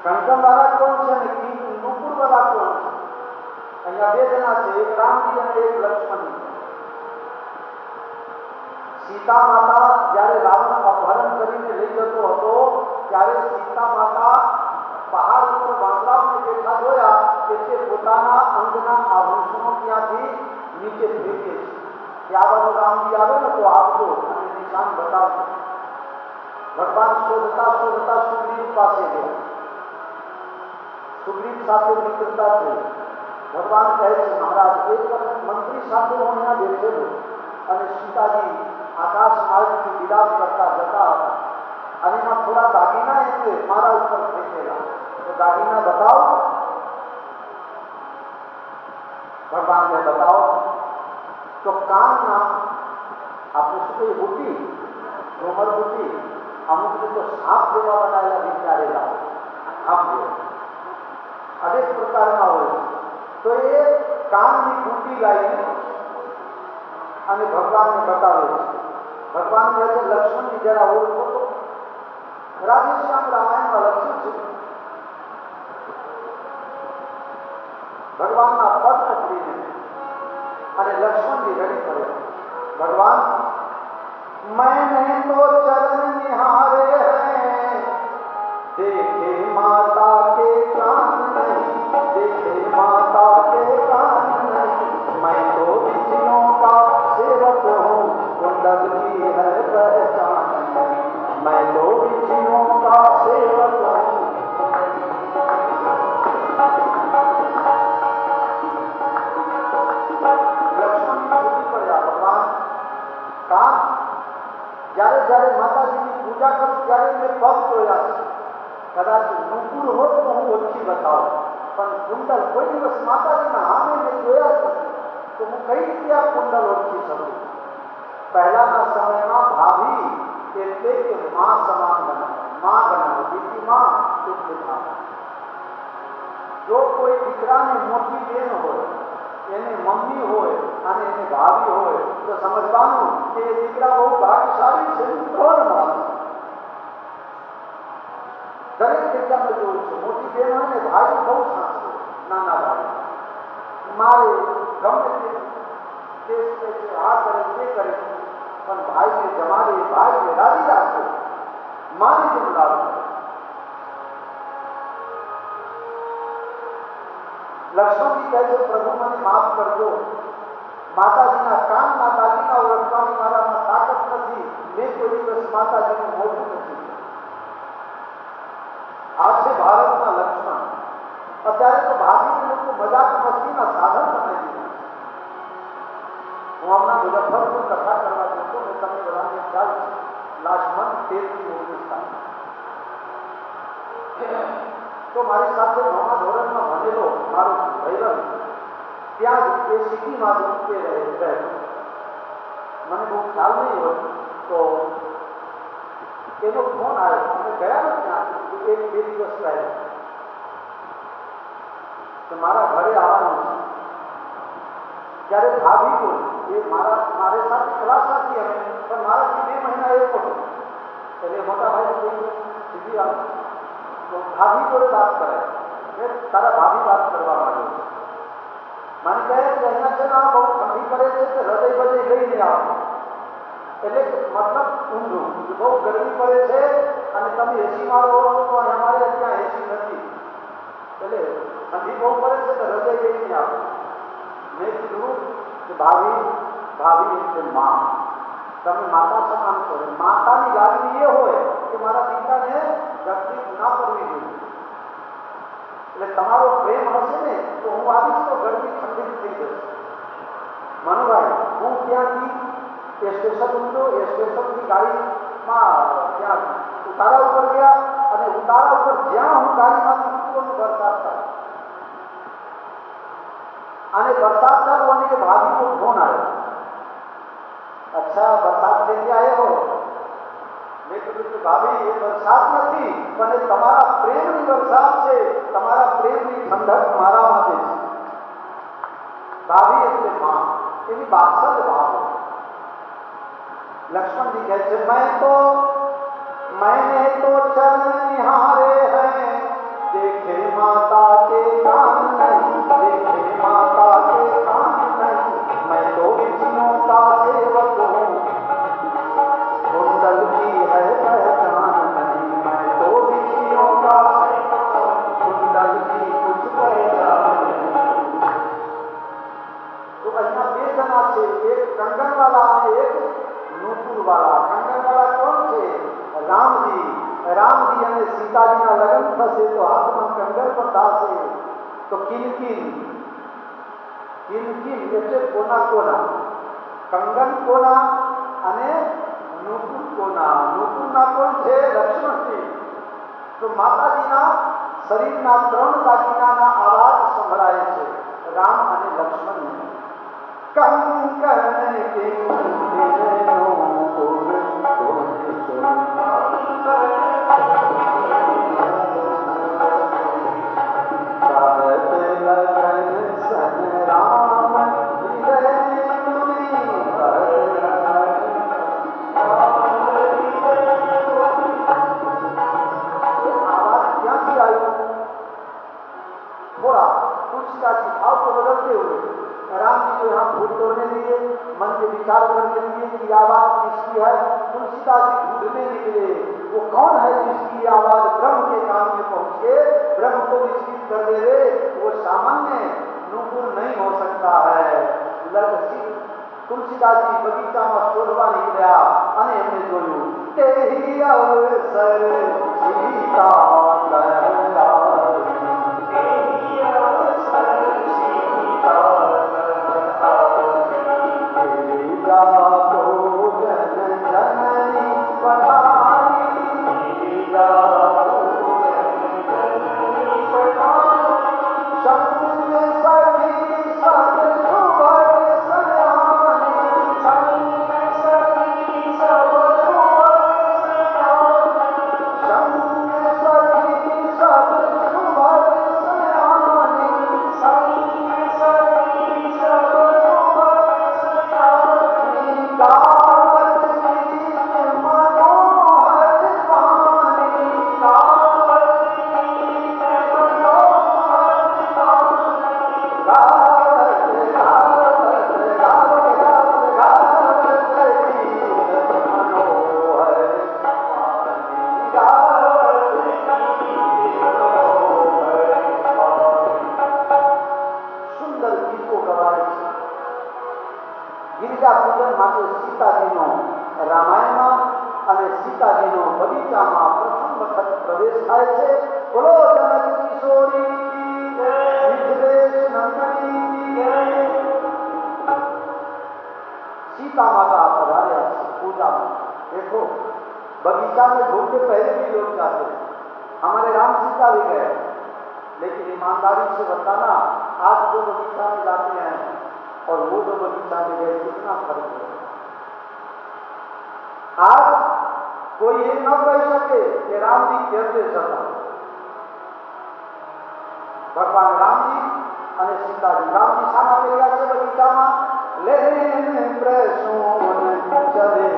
કંકણવાળા કોણ છે અને નુપુરવાળા કોણ છે? અહીંયા બે જણા છે, એક રામજી અને એક લક્ષ્મણજી. સીતા માતા જ્યારે રાવણ અપહરણ કરીને લઈ જતો હતો ત્યારે સીતા માતા પહાડ ઉપર વાંદરાઓને બેઠા જોયા કે તે પોતાના અંગના આભૂષણો ત્યાંથી નીચે ફેંકે છે. ત્યાં બાજુ રામજી આવે ને તો આપજો અને નિશાન બતાવજો. ભગવાન શોધતા શોધતા સુગ્રીવ પાસે ગયા. સુગ્રીવ સાથે મિત્રતા થઈ. ભગવાન કહે છે, મહારાજ એક વખત મંત્રી સાથે હું અહીંયા બેઠેલો અને સીતાજી આકાશ માર્ગથી વિલાપ કરતા જતા હતા અને એમાં થોડા દાગીના એમને મારા ઉપર ફેંકેલા. તો દાગીના બતાવો. ભગવાનને બતાવો તો કાનના આપણે શું કહીએ બુટી, ઝુમર બુટી, અમુક તો સાપ જેવા બનાવેલા વિચારેલા સાપ જેવા અનેક પ્રકારના હોય છે. તો એ કાનની બુટી લાવીને અને ભગવાનને બતાવે છે. ભગવાન કહે છે, લક્ષ્મણની જરા ઓળખો તો. રાધેશ્યામ રામાયણમાં લખ્યું છે ભગવાનના પદ પકડીને અને લક્ષ્મણજી રડી પડે. ભગવાન मैंने तो चरण निहारे हैं, देखे माता के कान नहीं, देखे माता के कान नहीं, मैं तो विष्णु का सेवक हूँ, कुंडल की है पहचान नहीं, मैं तो विष्णु का सेवक हूँ. જ્યારે જ્યારે માતાજીની પૂજા કરું ત્યારે મેં પગ જોયા છે. કદાચ નુપુર હોત તો હું ઓળખી બતાવું, પણ કુંડલ કોઈ દિવસ માતાજીના સામે મેં જોયા છે તો હું કઈ રીતે આ કુંડલ ઓળખી શકું? પહેલાના સમયમાં ભાભી એટલે કે મા સમાન ગણાવે, મા ગણાવે, બીજી મા એટલે ભાભી. જો કોઈ દીકરાની મોટી બેન હોય, એને મમ્મી હોય અને એને ભાભી હોય તો સમજવાનું કે એ દીકરા બહુ ભાગ્યશાળી છે. ત્રણ દરેક જગ્યામાં જોયું છે. મોટી બેન હોય ને ભાઈ બહુ સાચવે, નાના ભાઈ મારે ગમે તે કેસ છે, આ કરે તે કરે, પણ ભાઈને જમાડે, ભાઈને રાજી રાખે, મારી જેમ લાવવું. લક્ષ્મણજી કહે છે, પ્રભુ મને માફ કરજો, માતાજીના કાનના દાગીના ઓળખવાની મારામાં તાકાત નથી. મેં કોઈ દિવસ માતાજીનું મોઢું નથી. આ છે ભારતના લક્ષ્મણ. અત્યારે તો ભાભીને લોકો મજાક મસ્તીના સાધન બનાવી દીધા. હું હમણાં મુઝફ્ફરપુર કથા કરવા જતો ને તમને બધાને ખ્યાલ છે, લાસ્ટ મંથ 13 થી 19 તો મારી સાથે 9મા ધોરણમાં ભણેલો મારો ભાઈબંધ ત્યાં જ એ સિટીમાં જ રહેતો. મને બહુ ખ્યાલ નહીં હોય તો એનો ફોન આવ્યો. અમે ગયા ને ત્યાં 1-2 દિવસ પહેલા તો મારા ઘરે આવવાનું છે. ત્યારે ભાભી બોલી, એ મારે સાથે ક્લાસ નથી અમે, પણ મારાથી 2 મહિના એ હતો. એટલે મોટા ભાઈ સીધી આવે તો ભાભી જોડે વાત કરે, તારા ભાભી વાત કરવા માંડ્યો છે. મને કહે કે અહીંયા છે ને બહુ ઠંડી પડે છે કે હૃદય બધે લઈને આવો. એટલે મતલબ ઊંધું, બહુ ગરમી પડે છે અને તમે એસીમાં રહો છો તો અમારે ત્યાં એસી નથી, એટલે ઠંડી બહુ પડે છે તો હૃદય લઈને આવો. મેં કીધું કે ભાભી એટલે મા, તમે માતા સમાન છો. માતાની લાગણી એ હોય કે મારા પિતાને તકલીફ ના પડવી જોઈએ. એટલે તમારો પ્રેમ હશે ને તો હું આવીશ તો ગરમી ઠંડી થઈ જશે. મનુભાઈ હું ત્યાંથી એ સ્ટેશન ઉતર્યો, એ સ્ટેશનથી ગાડીમાં ત્યાં ઉતારા ઉપર ગયા અને ઉતારા ઉપર જ્યાં હું ગાડીમાંથી ઉતર્યો વરસાદ ચાલુ. અને વરસાદ ચાલુ અને એ ભાભીનો ફોન આવ્યો. અચ્છા વરસાદ લેકે આવ્યો હો? મેં કીધું કે ભાભી એ વરસાદ નથી પણ એ તમારા પ્રેમની વરસાદ છે, તમારા પ્રેમની ઠંડક મારા માટે છે. ભાભી એટલે માં, એની વાત્સલ્ય ભાવ. लक्ष्मण जी कहते मैंने तो चरण निहारे हैं, राम जी અને સીતાજીના લગ્ન થશે તો હાથમાં કંગર બંધાશે તો કિનકિન કિનકિન એટલે કોના કોના કંગન કોના અને નુપુર કોના નુપુરના કોણ છે લક્ષ્મણજી તો માતાજીના શરીરના ત્રણ દાગીનાના આવાજ સંભળાય છે રામ અને લક્ષ્મણને કંકણ કિનકિનનો राम जी को यहाँ भूत तोड़ने दिए मन के विचार करने दिए कि आवाज किसकी है तुलसीदास जी ढूंढने निकले वो कौन है जिसकी आवाज ब्रह्म के कान में पहुंचे ब्रह्म को विस्मित कर दे रे वो सामान्य नुपुर नहीं हो सकता है तुलसीदास जी बगीचा में शोधवा निकल्या અને એમને જોયું તેહી અવસર સીતા લહેરાઈ તેહી અવસર સીતા गिरिजा पूजन माटे सीताजीनो रामायणમાં અને સીતાજીનો બગીચામાં પ્રથમ વખત પ્રવેશ થાય છે બોલો જનક કિશોરી કી જય મિથિલેશ નંદની કી જય सीता माता पधारे पूजा में देखो बगीचा में ढूंढते पहले भी लोग जाते हैं हमारे राम सीता भी गए लेकिन ईमानदारी से बताना आज जो बगीचा में जाते हैं और वो जो बगीचा में गए कितना फर्क है आज कोई ये न कह सके कि राम जी कैसे सता भगवान राम जी અને સીતાજી રામજી શા માટે ગયા છે બગીચામાં લેને પ્રસૂન ચલે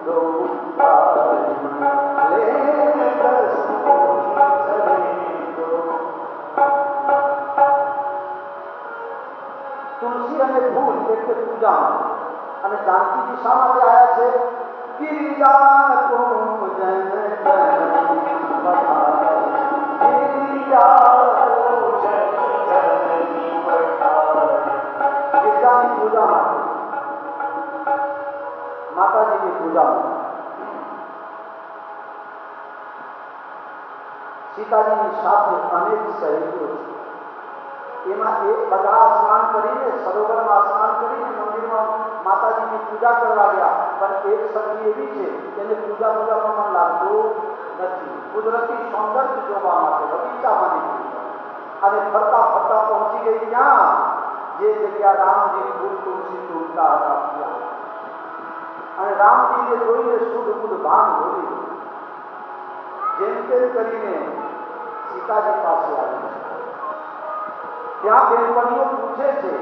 દો લેને પ્રસૂન ચલે દો तुलसी અને ફૂલ એટલે પૂજા અને જાનકીજી શા માટે આયા છે गिरिजा पूजन गिरिजा गिरिजाની પૂજા માતાજીની પૂજા સીતાજીની સાથે અનેક સહેલીઓ છે એમાં એક બધા સ્નાન કરીને સરોવરમાં સ્નાન કરીને મંદિરમાં માતાજીની પૂજા કરવા ગયા પણ એક સખી એવી છે તેને પૂજા પૂજામાં મન લાગતું નથી કુદરતી સૌંદર્ય જોવા માટે બગીચામાં નીકળી અને ફરતા ફરતા પહોંચી ગઈ ત્યાં જે જગ્યા રામજી ફૂલ તુલસી ઝૂલતા હતા અને રામજીને જોઈને શુદ્ધ બુદ્ધ ભાન ભૂલી જેમ તેમ કરીને સીતાજી પાસે આવી ત્યાં બેનપણીઓ પૂછે છે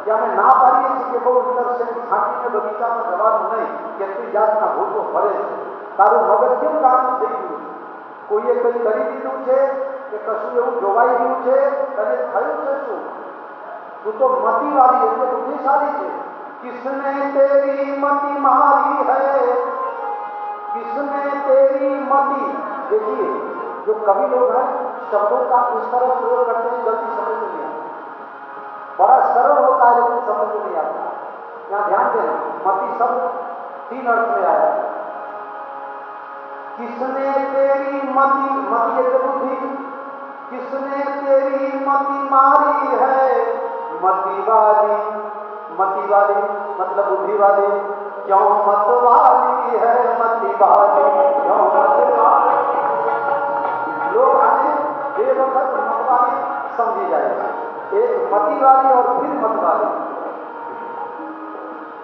કે અમે ના પાડીએ છીએ કે બહુ અંદર છે છાંટીને બગીચામાં જવાનું નહીં કેટલી જાતના ભૂતો ફરે છે તારું મગજ કેમ કામ થઈ ગયું છે કોઈએ કંઈ કરી દીધું છે કે કશું એવું જોવાઈ ગયું છે તને થયું છે શું તું તો મતીવાળી એટલે બુદ્ધિશાળી છે किसने तेरी मति मारी है किसने तेरी मति देखिए जो कवि लोग हैं शब्दों का इस तरह प्रयोग करते हैं जल्दी समझ में नहीं आता बड़ा सरल होता है लेकिन समझ में नहीं आता यहाँ ध्यान देना मति शब्द तीन अर्थ में आया किसने तेरी मति मति एक बुद्धि, किसने तेरी मति मारी है मति वाली मतलब बुद्धि वाली, क्यों मत वाली है मति वाली, क्यों मत वाली। लोग आने बेवकत मत वाली समझी जाएगी, एक मति वाली और फिर मत वाली।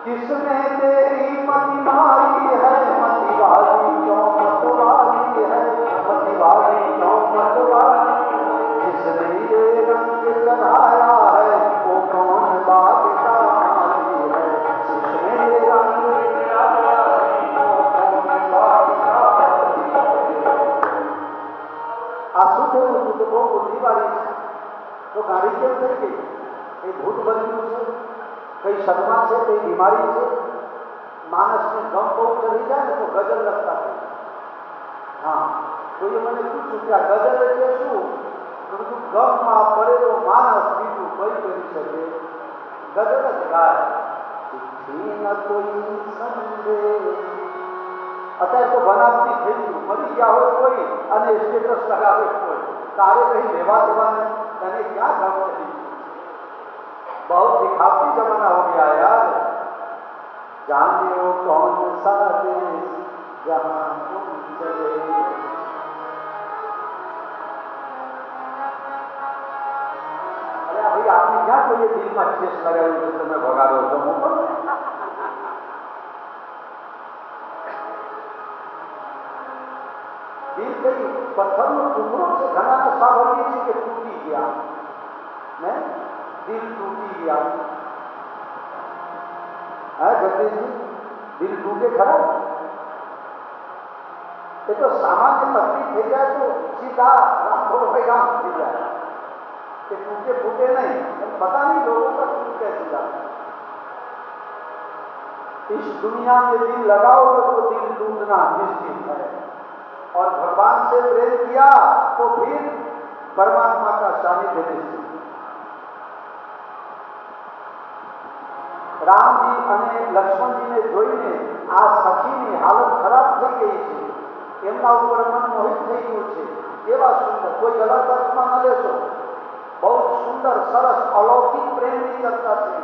किसने तेरी मति मारी है मति वाली, क्यों मत वाली है मति वाली, क्यों मत वाली। जिसने ये रंग चढ़ाया है वो कौन बात का माली है, जिसने ये रंग चढ़ाया है वो कौन बात का माली है। अशुद्ध को बुद्धि वाली तो गाड़ी केम થઈ ગઈ, કઈ ભૂત બન્યું છે, કઈ સદમા છે, કઈ બીમારી છે। માણસને ગમ બહુ ચડી જાય ને તો ગજલ લખતા થઈ। હા, કોઈએ મને પૂછ્યું કે આ ગજલ એટલે શું? તો બધું ગમમાં પડેલો માણસ બીજું કઈ કરી શકે? ગજલ જ ગાય। ચિઠ્ઠી ન કોઈ સંદેશ, અત્યારે તો બનાવતી થઈ ગયું, મરી ગયા હોય કોઈ અને સ્ટેટસ લગાવે કોઈ, તારે કઈ લેવા દેવા નહીં, तने क्या गम चली। बहुत दिखावटी जमाना हो गया यार। जाने वो कौन सा देश जहां तुम चले। अरे भाई आपने क्या कोई दिल में ठेस लगाई तो तुम्हें भगा दो जमो पर। दिल कई पत्थर में टुकड़ों से घना नशा भरी थी कि टूटी गया, मैं दिल टूटी गया है। जगदीश जी दिल टूटे खड़ा, ये तो सामान्य तकलीफ થઈ જાય तो सीधा राम बोलो भाई राम થઈ જાય, कि टूटे फूटे नहीं। पता नहीं लोगों का टूट कैसे जाता है। इस दुनिया में दिल लगाओगे तो दिल टूटना निश्चित है, और भगवान से प्रेम किया तो फिर परमात्मा का सानिध्य निश्चित। राम जी અને લક્ષ્મણ जी ने જોઈને આ સખીની હાલત ખરાબ થઈ ગઈ છે, એમના ઉપર મન મોહિત થઈ ગયું છે। કેવા સુંદર, કોઈ ગલત અર્થમાં ન લેશો, બહુ સુંદર સરસ અલૌકિક પ્રેમની ચર્ચા છે।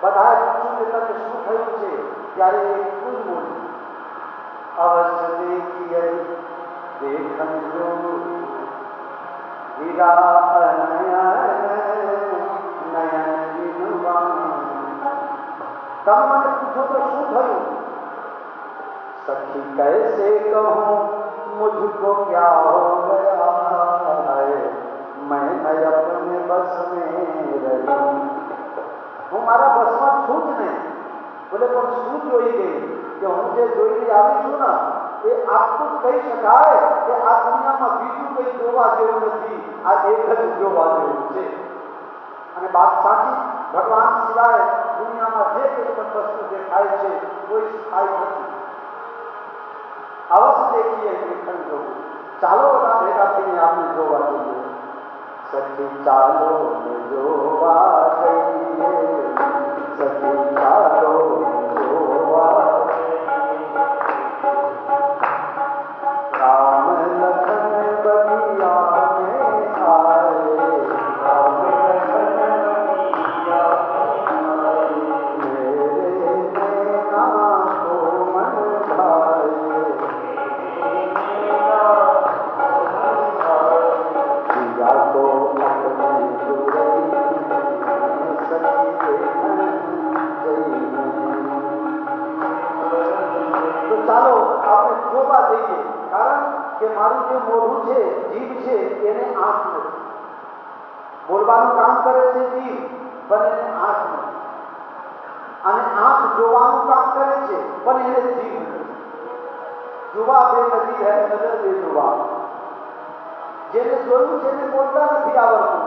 બધાએ પૂછ્યું કે તને શું થયું છે, ત્યારે એટલું જ બોલ્યું, अवश्य देखिए देखन जो हीरा नयन नयन बिनुबान। तब मैंने पूछो तो शू थयु? सखी कैसे कहूँ मुझको क्या हो गया है, मैं अपने बस में रही हूँ, मारा बस में छूट नहीं। बोले पर शू जोई गई कि हूँ जे जोईने આવી છું ને એ આટલું જ કહી શકાય કે આ દુનિયામાં બીજું કંઈ જોવા જેવું નથી, આ એક જ જોવા જેવું છે। અને વાત સાચી, ભગવાન સિવાય દુનિયામાં જે કંઈ પણ વસ્તુ દેખાય છે કોઈ સ્થાયી નથી। અવશ્ય દેખીએ લેખન જોવું, ચાલો બધા ભેગા થઈને આપણે જોવા જઈએ। સખી ચાલો ને જોવા જઈએ, સખી ચાલો જોવા। राम लखन बगिया में आए, राम लखन बगिया में आए, मेरे नैना को मन भाए, जिया को अपने जुड़ई सखी देखन जई। तो ચાલો આપણે જોવા જઈએ, કારણ કે મારું જે મોઢું છે, જીભ છે, એને આંખ નથી। બોલવાનું કામ કરે છે જીભ, પણ એને આંખ નથી, અને આંખ જોવાનું કામ કરે છે પણ એને જીભ નથી। जुबा बेनजीर है नजर बेजुबा। જેને જોયું છે એને બોલતા નથી આવડતું,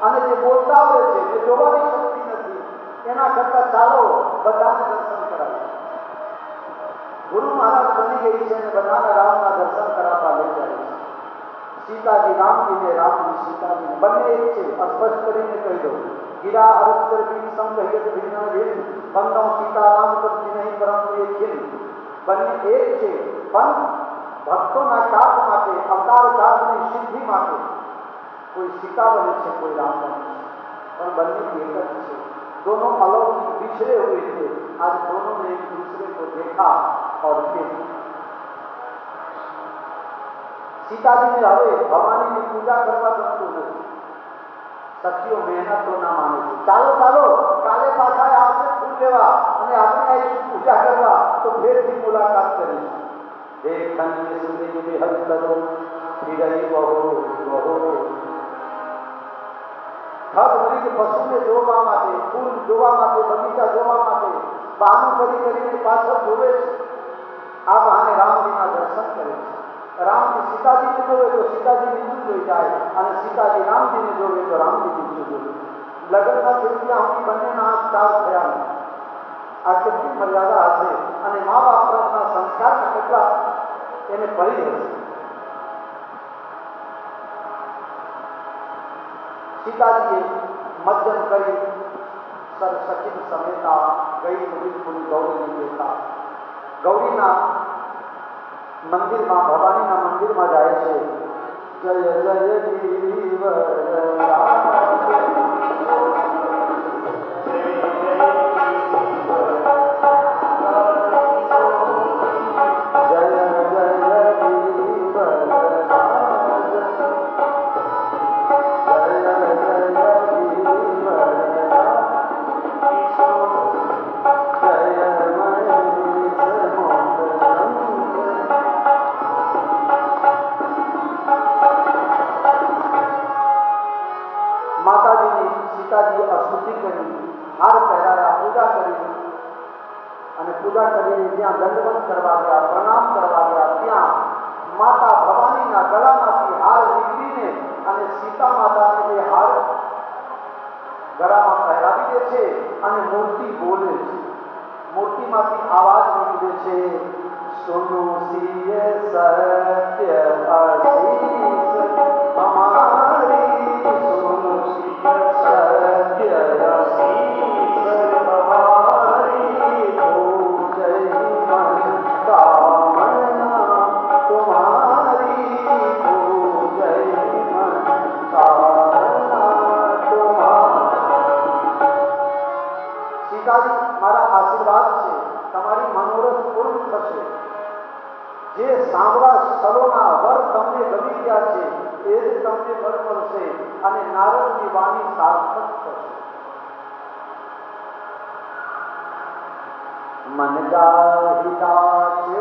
અને જે બોલતા આવડે છે એ જોવાની શક્તિ નથી। એના કરતા ચાલો બધાને દર્શન કરાવીએ। ગુરુ महाराज बनी गई है ने बधाना राम का दर्शन करावा ले जाए। सीता जी राम जी ने, राम जी सीता जी ने, बने एक छे। स्पष्ट करीने कही दो, गिरा अरस्तर बीज संग कहियत भिन्न भेद, बंदो सीता राम पद नहीं परंतु एक खिन। बने एक छे, પણ ભક્તોના કામ માટે, અવતાર કાળની સિદ્ધિ માટે કોઈ સીતા बने છે, કોઈ राम बने છે, पर बनने की एक ही है। दोनों अलौकिक बिछड़े हुए थे, आज दोनों ने एक दूसरे को देखा और फिर सीताजी ने હવે ભવાનીની પૂજા કરવા ગમતું નથી। સખીઓ મહેનત તો ના માને છે, ચાલો ચાલો કાલે પાછા આવશે ફૂલ લેવા અને આપણે આવીશું પૂજા કરવા, તો ફેરથી મુલાકાત કરીશું। દેખન સુંદરી બેહદ કરો ફિરઈ બહુ બહુ થગ મરીગ પશુને જોવા માટે, ફૂલ જોવા માટે, બગીચા જોવા માટે બહાનું કરીને પાછળ જોવે છે। આ બહાને રામજીના દર્શન કરે છે। રામજી સીતાજીને જોવે તો સીતાજી નીચું જોઈ જાય અને સીતાજી રામજીને જોવે તો રામજી નીચું જોવે। લગ્નના થયા સુધી બંનેના ચાલ થયા નથી। આ કેટલી મર્યાદા હશે અને મા બાપ પ્રત્યેના સંસ્કારના કેટલા એને પડી હશે। सीताजी मज्जन करी सर सचिन समेता गई बिल्कुल गौरी देता। गौरीना मंदिરમાં, ભવાનીના મંદિરમાં જાય છે। જય જય ગિરિવર સીતાજીએ સ્તુતિ કરી, હાર પહેરાયા, પૂજા કરી અને પૂજા કરીને જ્યાં દંડવત કરવા ગયા, પ્રણામ કરવા ગયા, ત્યાં માતા ભવાનીના ગળામાંથી હાર નીકળીને અને સીતા માતાને એ હાર ગળામાં પહેરાવી દે છે અને મૂર્તિ બોલે છે। મૂર્તિમાંથી આવાજ નીકળે છે, સુનો સિય સત્ય આશીષ હમારી, સુનો સિય સત્ય આશીષ હમારી, હો જય મન કામના तुम्हारी, हो जय मन कामना तुम्हारी। सीताजी मारा आशीर्वाद से તમારી મનોરથ પૂર્ણ થશે। જે સાંભળા સલોના વર તમને ગમી ગયા છે એ જ તમને વર મળશે અને નારદની વાણી સાર્થક થશે। મન ગાહિતા છે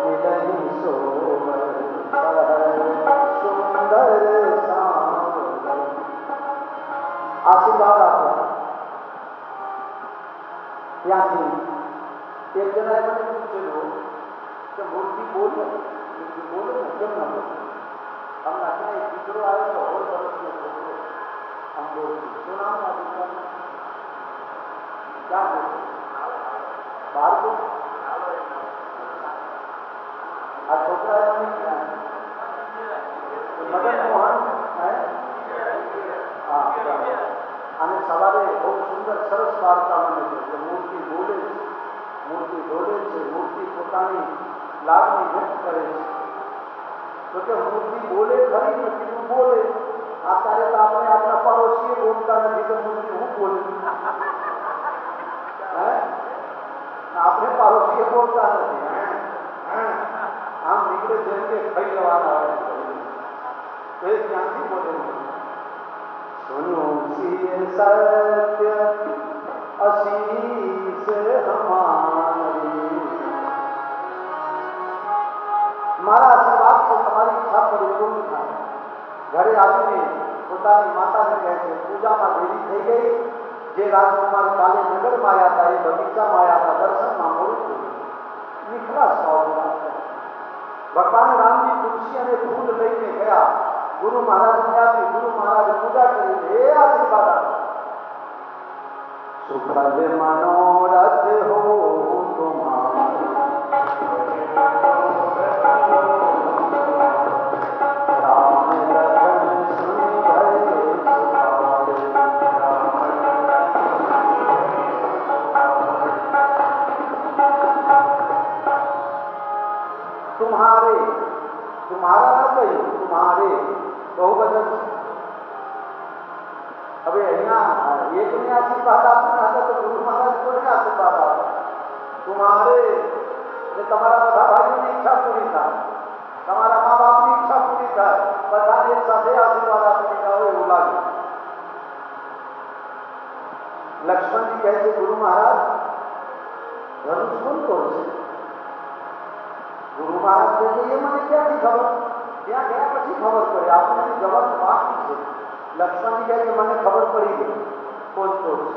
મિલની સોવર સુંદર સાંવર। આશીર્વાદ આપો। ત્યાંથી એક જણાએ મને પૂછેલું કે મૂર્તિ બોલે, મૂર્તિ બોલે ને કેમ ન બોલે? હમણાં ક્યાં એક દીકરો આવ્યો તો 16 વર્ષનો છોકરો, આમ બોલે, શું નામ આ દીકરાનું? ક્યાં બોલે? બહાર બોલે? આ છોકરાએ મને મદન મોહન અને સવારે બહુ સુંદર સરસ વાર્તા મને છે કે મૂર્તિ બોલે છે, મૂર્તિ બોલે છે, મૂર્તિ પોતાની લાગણી વ્યક્ત કરે છે। તો કે મૂર્તિ બોલે ખરી ને કીધું બોલે। અત્યારે તો આપણે આપણા પડોશીએ બોલતા નથી તો મૂર્તિ હું બોલે? હે, આપણે પડોશીએ બોલતા નથી, આમ નીકળે જેમ કે ખાઈ જવાના આવે તો એ ક્યાંથી બોલે? सुनो सिय सत्य आशीष हमारी। મારા આશીર્વાદ છે તમારી ઈચ્છા પરિપૂર્ણ થાય। ઘરે આવીને પોતાની માતાને કહે છે પૂજામાં દેરી થઈ ગઈ, જે રાજકુમાર કાલે નગરમાં આવ્યા હતા એ બગીચામાં આવ્યા હતા, દર્શનમાં મોડું થયું। નિખલાસ ભાવની વાત કરે। ભગવાન રામજી તુલસી અને ફૂલ લઈને ગયા, ગુરુ મહારાજને આપી, ગુરુ મહારાજ પૂજા કરી, હે આશીર્વાદ આપો। સુખદ મનોરથ હો तुम्हारा, राम लखन सुन भय सुखारे। તમારા ન કહ્યું, તુમ્હારે બહુવચન છે. હવે અહીંયા એકને આશીર્વાદ આપવાના હતા તો ગુરુ મહારાજ કોને આશીર્વાદ આપે? તુમ્હારે એટલે તમારા બધા ભાઈઓની ઈચ્છા પૂરી થાય, તમારા મા બાપની ઈચ્છા પૂરી થાય, બધાને એક સાથે આશીર્વાદ આપી દીધા હોય એવું લાગે. લક્ષ્મણજી કહે છે, ગુરુ મહારાજ ધનુષ કોણ તોડશે? ગુરુ મહારાજ કહે છે, એ મને ક્યાંથી ખબર? ત્યાં ગયા પછી ખબર પડે, આપણે જવાબ બાકી છે. લક્ષ્મણજી કહે કે મને ખબર પડી ગઈ કોણ તોડશે.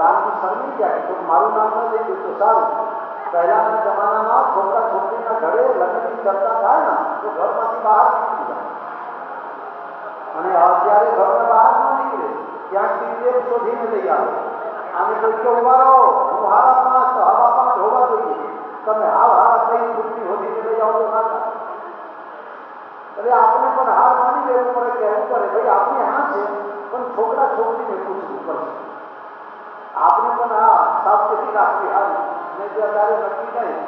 રામજી શરમી ગયા કે મારું નામ ન લઈ ગયું તો સારું. પહેલાના જમાનામાં છોકરા છોકરીના ઘરે લગ્નની ચર્ચા થાય ને તો ઘરમાંથી બહાર નીકળી જાય, અને અત્યારે ઘરના બહાર ન નીકળે, ક્યાંકથી પ્રેમ શોધીને લઈ આવે. આને કોઈ કે ઉભા રહો, હું હારા 5 તો હવા 5 હોવા જોઈએ, તમે હારા 3 ફૂટની હોદીને લઈ આવો તો ના થાય. એટલે આપણે પણ હાર માની લેવું પડે, કહેવું પડે ભાઈ આપણી હા છે, પણ છોકરા છોકરીને પૂછવું પડશે. આપણે પણ આ સાવચેતી રાખવી હારી, નહીં તો અત્યારે નક્કી નહીં.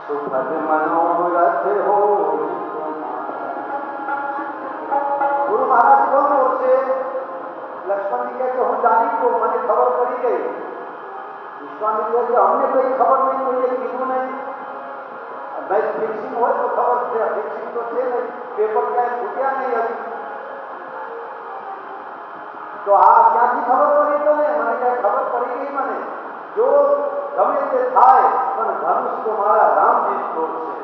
સુખદ મનોરથ હો ગુરુ મહારાજ કોણ બોલશે? લક્ષ્મણજી કહે કે હું જાણી ગયો, મને ખબર પડી ગઈ. વિશ્વામિત્ર કહે કે અમને કઈ ખબર નહીં, કોઈએ કીધું નહીં. ભાઈ ફિક્સિંગ હોય તો ખબર છે, ફિક્સિંગ તો છે નહીં, પેપર ક્યાંય ફૂટ્યા નહીં હજી. તો આ ક્યાંથી ખબર પડી તને? મને ક્યાંય ખબર પડી ગઈ મને. જો ગમે તે થાય પણ ધનુષ તો મારા રામજી તોડશે.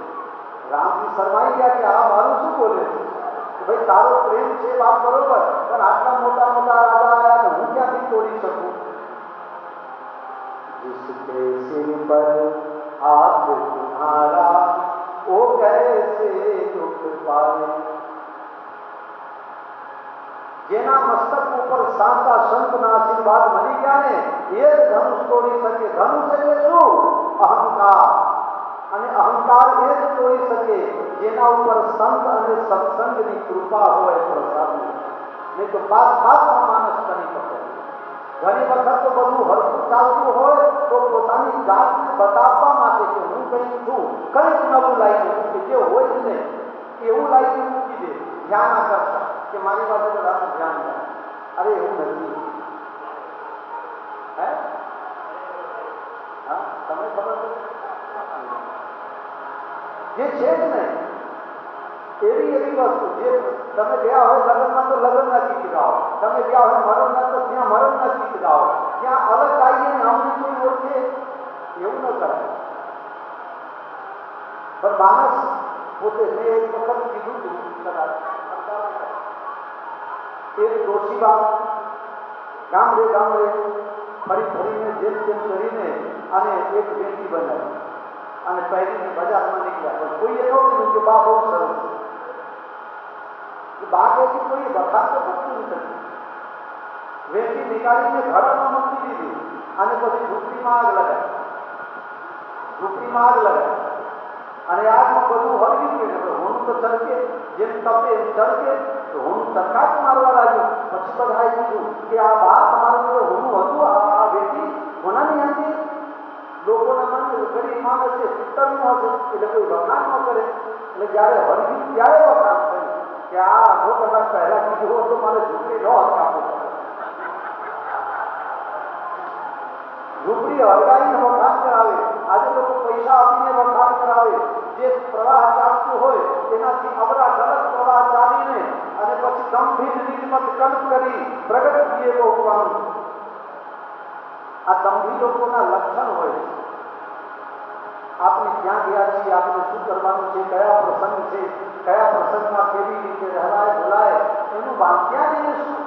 રામજી શરમાઈ ગયા કે આ મારું શું બોલે છે? ભાઈ તારો પ્રેમ છે વાત બરોબર, પણ આટલા મોટા મોટા રાજા આવ્યા ને હું ક્યાંથી તોડી શકું? जिसके सिर पर हाथ तुम्हारा ओ कैसे दुख पाए. જેના મસ્તક ઉપર સાચા સંતના આશીર્વાદ મળી ગયા ને એ જ ધનુષ તોડી શકે. ધનુષ એટલે શું? અહંકાર. અને અહંકાર એ જ તોડી શકે જેના ઉપર સંત અને સત્સંગની કૃપા હોય, પ્રસાદ. નહીં તો બાદમાં માણસ કરી શકે. ઘણી વખત તો બધું હરખું ચાલતું હોય તો પોતાની જાતને બતાવવા માટે કે હું કંઈક છું, કંઈક નવું લાવીને મૂકી, જે હોય જ નહીં એવું લાવીને મૂકી દે. ધ્યાન આકર્ષણ કે મારી પાસે બધાનું ધ્યાન જાય. અરે એવું નથી. હે હા, તમને ખબર છે જે છે જ નહીં એવી વસ્તુ જે તમે ગયા હોય લગ્નમાં તો લગ્નના ગીત ગાઓ, તમે ગયા હોય મરણના તો ત્યાં મરણના ગીત ગાઓ, ત્યાં અલગ ગાઈએ ને અમને કોઈ ઓળખે એવું ન કરાય. પણ માણસ પોતે મેં એક વખત કીધું હતું, કદાચ એક ડોશીબા ગામડે ફરીને જેમ તેમ કરીને અને એક વેટી બનાવી અને પહેરીને બજારમાં નીકળ્યા. પણ કોઈએ ન કીધું કે બા બહુ સરસ. બા કહે કે કોઈ વખાણ તો કરતું નથી. વેટી નીકાળીને ઘરમાં મૂકી દીધી અને પછી ઝૂંપડીમાં આગ લગાવી અને આગમાં બધું હળવી ગયું. હોનું તો ચરકે, જેમ તપે એમ ચરકે, તો હોનું ચરકાટ મારવા લાગ્યું. પછી બધાએ કીધું કે આ બા તમારું જે હોનું હતું આ વેટી હોનાની હતી. લોકોના મન ગરીબ માણસ છે, પિત્તરનું હશે એટલે કોઈ વખાણ ન કરે. એટલે જ્યારે હળવી ત્યારે વખાણ થયું કે આ આખો કલાક પહેલા કીધું હોત તો મારે ઝૂંપડી ન હળગાવવું પડે. ઝૂંપડી હળગાવીને વખાણ કરાવે. આજે લોકો પૈસા આપીને વખાણ કરાવે. જે પ્રવાહ ચાલતું હોય તેનાથી અવરા ગલત પ્રવાહ ચાલીને અને પછી ગંભીર નિર્મત કલ્પ કરી પ્રગટ થઈએ હોવાનું. આ દંભી લોકોના લક્ષણ હોય છે. આપણે ક્યાં ગયા છીએ, આપણે શું કરવાનું છે, કયા પ્રસંગ છે, કયા પ્રસંગમાં કેવી રીતે રહેવાય બોલાય એનું ત્યાં જઈને શું.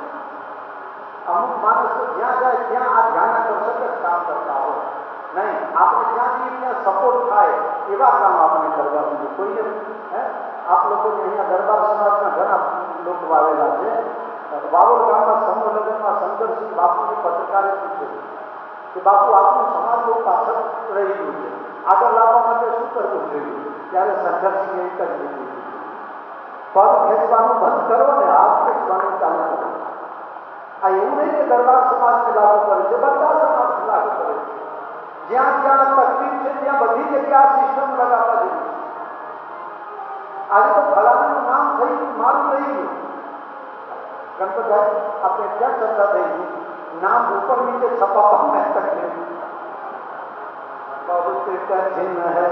અમુક માણસ તો જ્યાં જાય ત્યાં આ ધ્યાન આકર્ષક જ કામ કરતા હોય. નહીં, આપણે જ્યાં જઈએ ત્યાં સપોર્ટ થાય એવા કામ આપણે કરવા જોઈએ. કોઈને આપ લોકોને અહીંયા દરબાર સમાજના ઘણા લોકો વાવેલા છે. વાવોલ ગામમાં સમૂહ લગ્નમાં શંકરસિંહ બાપુને પત્રકારે પૂછ્યું કે બાપુ આપણું સમાજ બહુ પાછળ રહી ગયું છે, આગળ લાવવા માટે શું કરવું જોઈએ? ત્યારે શંકરસિંહે એક જ લીધું, પગ ખેંચવાનું બંધ કરો ને હાથ ખેંચવાનું ચાલુ કરો. આ એવું નહીં કે દરબાર સમાજને લાગુ કરે છે, બધા સમાજને લાગુ કરે છે. જ્યાં જ્યાં તકલીફ છે ત્યાં બધી જગ્યા સિસ્ટમ લગાવવા જોઈએ. આજે તો ફલાણાનું નામ થઈ ગયું, મારું રહી ગયું. ગણપતભાઈ આપણે ક્યાં ચર્ચા થઈ ગઈ? નામ ઉપર નીચે છપાવવામાં તકલીફ. बहुत कठिन है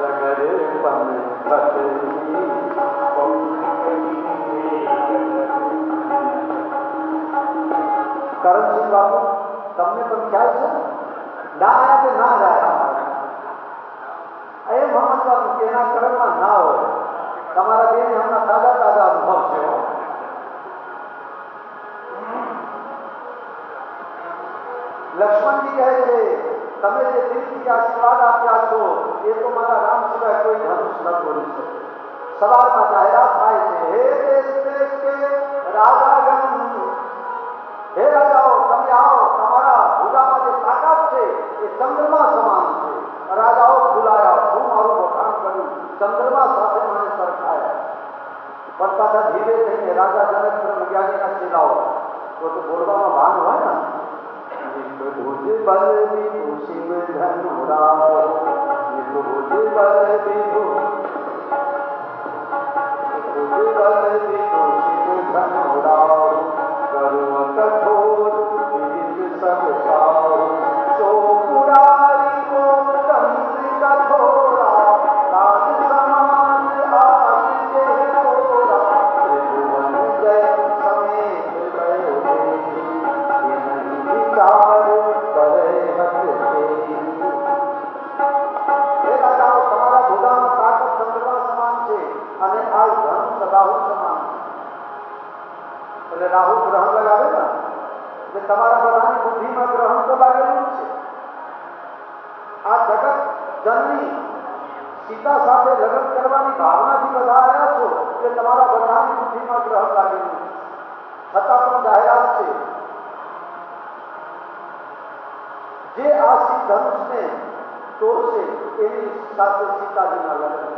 रगड़े पन पतली કરણસિંહ બાપુ તમને પણ ખ્યાલ છે ના આયા કે ના રહ્યા એમ સમજવાનું કે એના કરણમાં ના હોય. તમારા બેન હમણાં તાજા તાજા અનુભવ છે. લક્ષ્મણજી કહે છે તમે જે દિલથી આશીર્વાદ આપ્યા છો એ તો મારા રામ સિવાય કોઈ ધનુષ ન તોડી શકે. સવારમાં જાહેરાત થાય છે, હે દેશ દેશ કે રાજાગણ, હે રાજાઓ તમે આવો, તમારા ભુજામાં જે તાકાત છે એ ચંદ્રમા સમાન છે. રાજાઓ ભૂલાયા, શું મારું વખાણ કર્યું, ચંદ્રમા સાથે મને સરખાયા. પણ પાછા ધીરે થઈને રાજા જનક બ્રહ્મજ્ઞાનીના ચેલાઓ તો બોલવામાં ભાન હોય ને, ભુજ બલ વિભુ શિવ ધનુરાવ, ભુજ બલ વિભુ શિવ ધનુરાવ, કરુણ કઠોર વિવિધ સબ પાઓ, સો પુરારી કો કંદ કઠોરા, રાજ સમાન આજ જે કોરા, ત્રિભુવન જય સમેત ગયો વિચાર કરે હત હે રાજાઓ તમારા ભુજામાં તાકાત ચંદ્રમા સમાન છે અને આ ધનુષ રાહુ સમાન છે. એટલે રાહુ ગ્રહણ લગાવે ને એટલે તમારા બધાની બુદ્ધિમાં ગ્રહણ તો લાગેલું છે. આ જગત જનની સીતા સાથે લગ્ન કરવાની ભાવનાથી બધા આવ્યા છો એટલે તમારા બધાની બુદ્ધિમાં ગ્રહણ લાગેલું છે. છતાં પણ જાહેરાત છે, જે આ સિદ્ધ ધનુષને તોડશે એની સાથે સીતાજીના લગ્ન.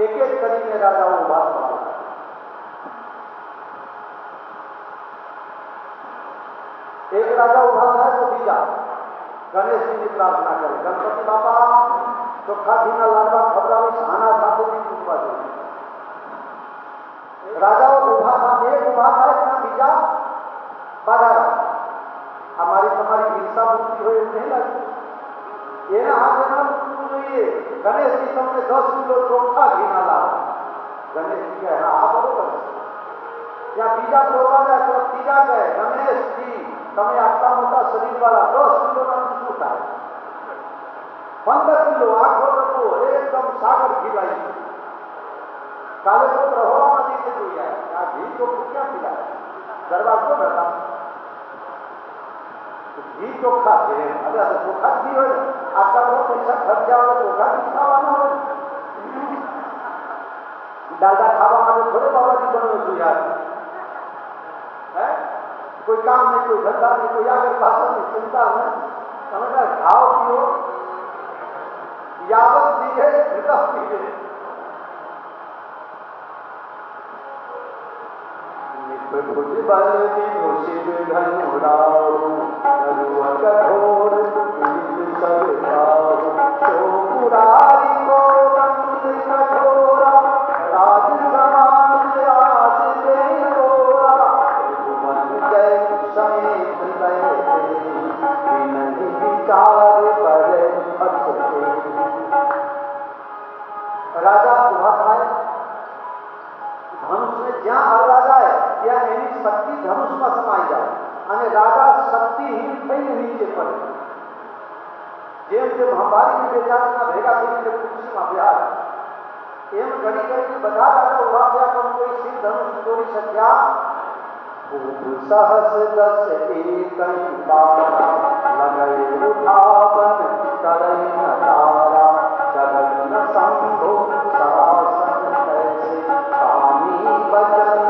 એક એક કરીને રાજાઓ ઉભા થવા. એક રાજા ઉભા થાય તો બીજા ગણેશજીની પ્રાર્થના કરે, ગણપતિ બાપા ચોખ્ખા ઘીના લાડવા ખવડાવીશ, આના સાથે બી પૂછવા જોઈએ. રાજાઓ ઉભા થાય, એક ઉભા થાય ત્યાં બીજા બાધા રાખે. અમારી તમારી હિંસા બુદ્ધિ હોય એવું નહીં લાગતું. એના હાથે ના મૂકવું જોઈએ. ગણેશજી તમને 10 કિલો ચોખ્ખા ઘીના લાવો. ગણેશજી કહે હા આ બરોબર છે. ત્યાં બીજા તોડવા જાય તો ત્રીજા કહે ગણેશજી તમે આટલા મોટા શરીર વાળા 10 કિલોના શું થાય? 15 કિલો આખો ડબ્બો એકદમ સાગર ઘી લાવી. કાલે તો રહોડામાં જઈને જોયા આ ઘી ચોખ્ખું ક્યાંથી લાવે? દરબાર કોણ હતા? ઘી ચોખ્ખા છે. હવે ચોખ્ખા ઘી હોય ને આટલા બધા પૈસા ખર્ચા હોય ચોખ્ખા ઘી ખાવાના હોય. દાદા ખાવા માટે થોડે બાબાજી બનવું જોઈએ. હે કોઈ કામ નહીં, કોઈ ધંધા નહીં, કોઈ આગળ પાછળની ચિંતા નહીં. તમે ખાઓ પીઓ યાવત દીધે ઘૃતમ પીવે. ભુજ બલ વિભુ શિવ ધનુરાવ, કરુણ કઠોર વિવિધ સબ પાઓ, સો પુરારી કો કંદ કઠોરા, રાજ સમાન આજ જે કોરા, ત્રિભુવન જય સમેત ગયે વિનહિ વિચાર કરે અત. રાજા ઉભા થાય, ધનુષને જ્યાં હરવા જાય ત્યાં એની શક્તિ ધનુષમાં સમાઈ જાય અને રાજા શક્તિહીન થઈને નીચે પડે. જેમ જેમ હંભારીને બેચારાના ભેગા થઈને ખુરશીમાં બેહાડે એમ ઘડી ઘડી બધા રાજા ઉભા થયા પણ કોઈ સિદ્ધ ધનુષ તોડી શક્યા. સહસ દસ એક બારા, લગય ઉઠાવન કરઈ ન તારા, જગન શંભો સરાસન કૈસે, કામી વચન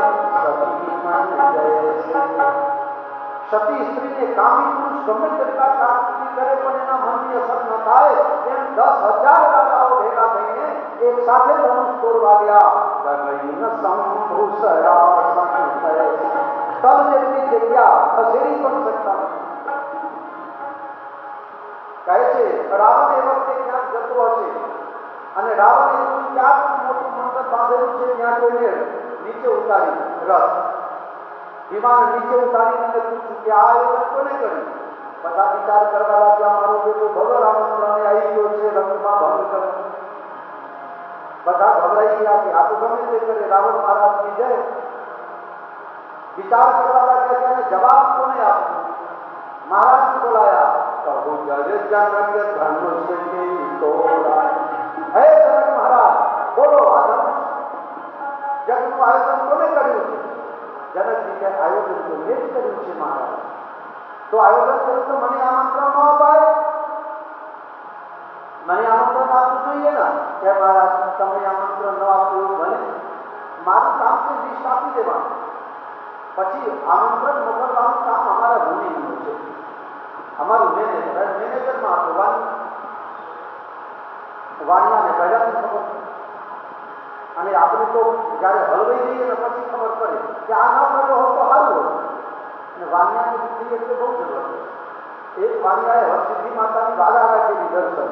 સતી મન જૈસે. સતી સ્ત્રીને કામી પુરુષ ગમે તેટલા કામગીરી કરે પણ એના મનની અસર ન થાય એમ 10,000 રાજાઓ ભેગા થઈને એક સાથે ધનુષ તોડવા ગયા. ગગન શંભુ સરાસન કૈસે, તલ જેટલી જગ્યા ખસેડી પણ શકતા નથી. રાવણ એ વખતે ક્યાંક જતો હશે અને રાવણે જોયું કે આટલું મોટું મંડપ બાંધેલું છે, ત્યાં કોઈને નીચે ઉતારી રથ વિમાન નીચે ઉતારીને પૂછ્યું કે આ આયોજન કોને કર્યું? બધા વિચાર કરવા લાગ્યા, મારો બેટો ભગવાન આમંત્રણે આવી ગયો છે, રથમાં ભંગ કરે. બધા ગભરાઈ ગયા કે આ તો ગમે તે કરે, રાવણ મહારાજની જય. વિચાર કરવા લાગ્યા કે આને જવાબ કોને આપ્યો? મહારાજ બોલાયા, કહો જય જનક ધનુષ કી તોડા. હે જનક મહારાજ, બોલો આ ધનુષ જગનું આયોજન કોને કર્યું છે? જનકજી કે આયોજન તો મેં જ કર્યું છે મહારાજ. તો આયોજન કર્યું તો મને આમંત્રણ ન અપાય? મને આમંત્રણ આપવું જોઈએ ને કે મહારાજ તમને આમંત્રણ ન આપ્યું બને? મારું કામ છે લિસ્ટ આપી દેવાનું, પછી આમંત્રણ મોકલવાનું કામ અમારા ભૂમિનું છે. અમારું મેનેજરમાં આપવાનું વાણિયાને પહેલાથી ખબર, અને આપણે તો જ્યારે હલવાઈ જઈએ ને પછી ખબર પડે કે આ ન કર્યો હોત તો સારું હોત. અને વાણિયાની બુદ્ધિ એટલે બહુ જબરદસ્ત. એક વાણિયાએ હરસિદ્ધિ માતાની વાદા રાખેલી દર્શન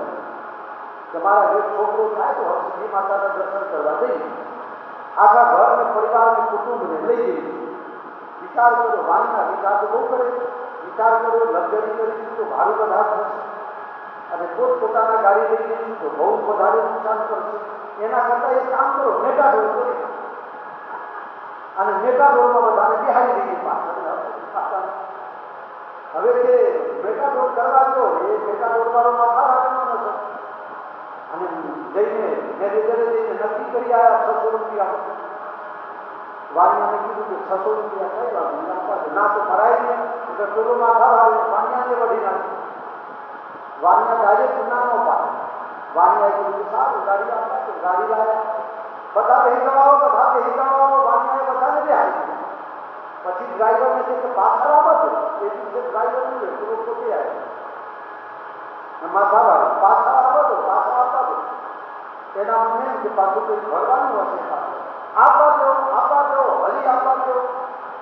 કે મારા એક છોકરો થાય તો હરસિદ્ધિ માતાના દર્શન કરવા જઈએ, આખા ઘર અને પરિવારને કુટુંબને લઈ જઈએ. વિચાર કરો, વાણિયા વિચાર તો બહુ કરે. વિચાર કરો, લક્ઝરી કરીશું તો ભાડું વધારે થશે અને પોતપોતાના ગાડી લઈ જઈશું તો બહુ વધારે નુકસાન કરશે. એના કરતાં એક કામ કરો, મેગા ડોર કરી અને મેગા ડોરમાં બધાને બિહારી દઈએ પાછળ. હવે તે મેગા ડોર કરવા દો, એ મેગા ડોર વાળો માથા રાખવાનો છે. અને જઈને મેનેજરે જઈને નક્કી કરી આવ્યા 600 રૂપિયા. વાણિયાને કીધું કે 600 રૂપિયા કઈ વાત ના તો ભરાય નહીં, એટલે પેલો માથા ભાવે વાણિયાને વઢી નાખ્યું. વાણિયા ડાયરેક્ટ ના ન પાડે. વાણિયાએ કીધું કે સારું ગાડી આપવા તો ગાડી લાવ્યા. બધા બેસી જવાઓ, બધા બેસી જવાઓ. વાણિયાએ બધાને બેહાડી દીધા. પછી ડ્રાઈવરને કહે કે પાછળ આપો છો. એ દિવસે ડ્રાઈવર નહીં હોય, પેલો પોતે આવ્યો માથા ભાવે પાછળ આપો છો, પાછળ આપવા દો. એના મને કે પાછું કંઈ ભરવાનું હશે, આપવા દો, હજી આપવા દો.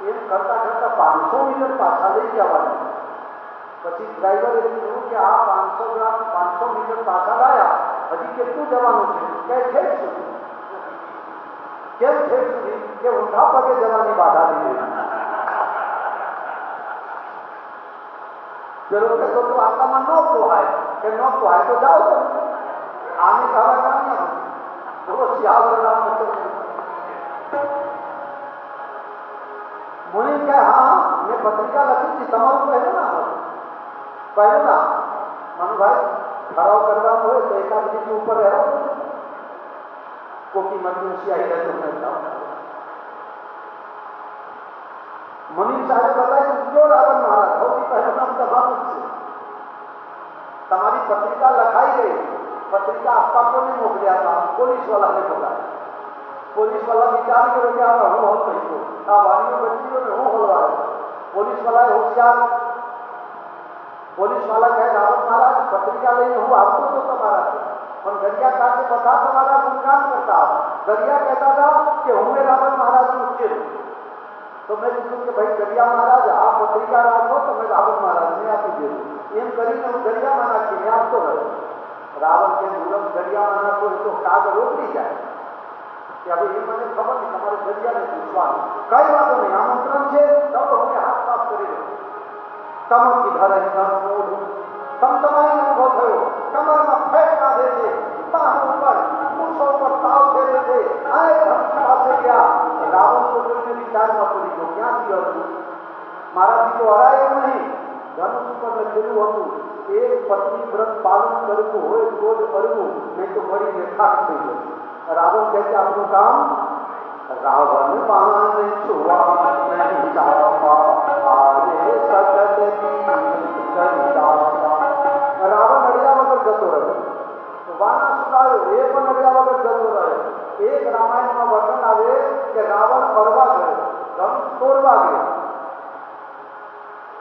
એમ કરતા કરતા 500 મીટર પાછા લઈ જવાના. પછી ડ્રાઈવરે કીધું કે આ 500 મીટર પાછા લાયા, હજી કેટલું જવાનું છે? કે ઠેક સુધી. કેમ ઠેક સુધી? કે ઊંધા પગે જવાની બાધા દીધી. પેલો કહેતો તો આટલામાં ન પોહાય, કે ન પોહાય તો જાઓ તમે. આને કહેવાય કામ બોલો શિયાવર રામ મુનિ કહે હા મેં પત્રિકા લખી હતી, તમારું પહેલું નામ હતું. પહેલું નામ મનુભાઈ ઠરાવ કરવાનો હોય તો એકાદ બીજું ઉપર રહેવાનું છે. કોકી મરજન્સી આવી જાય તો મુનિ સાહેબ બતાવ્યું જો રાવણ મહારાજ સૌથી પહેલું નામ તમારું જ છે. તમારી પત્રિકા લખાઈ ગઈ. પત્રિકા આપવા કોને મોકલ્યા હતા? પોલીસ વાળાને બોલાયા. પોલીસ વાળા વિચાર કર્યો કે આ હું હલ કહી દઉં, આ વાણીઓ બચી ગયો ને હું હલવાયો. પોલીસ વાળાએ હોશિયાર. પોલીસ વાળા કહે રાવણ મહારાજ પત્રિકા લઈને હું આવતો હતો તમારાથી, પણ દરિયા કાંઠે બધા તમારા ગુણગાન કરતા હતા. દરિયા કહેતા હતા કે હું એ રાવણ મહારાજનું ઉચ્ચેરું. તો મેં કીધું કે ભાઈ દરિયા મહારાજ આ પત્રિકા રાખો, તમે રાવણ મહારાજને આપી દેજો. એમ કરીને હું દરિયામાં નાખીને આપતો રહ્યો. રાવણ કે મૂલમ દરિયામાં નાખો એ તો કાગળ ઓગળી જાય. કે હવે એ મને ખબર નહીં, તમારે દરિયાને પૂછવાનું. કઈ વાતો નહીં, આમંત્રણ છે તો હું હાથ સાફ કરી દઉં. તમકી ધરે મોઢું તમતમાઈને ઊભો થયો, કમરમાં ફેટ કાઢે છે, બાહ ઉપર મૂછો ઉપર તાવ ફેરે છે. આ ધનુષ પાસે ગયા. રાવણ તો જોઈને વિચારમાં પડી ગયો, ક્યાંથી હતું? મારાથી તો હરાય એમ નહીં. ધનુષ ઉપર લખેલું હતું એક પત્ની વ્રત પાલન કરવું હોય તો જ કરવું, નહીં તો મળીને ખાક થઈ જશે. રાવણ કહે છે આપણું કામ રાવણ પાન છુવા નહીં ચાવા આરે સકત રાવણ અડ્યા વગર જતો રહ્યો. વાના સુકાયો એ પણ અડ્યા વગર જતો રહ્યો. એક રામાયણમાં વર્ણન આવે કે રાવણ અડવા ગયો, ધનુષ તોડવા ગયો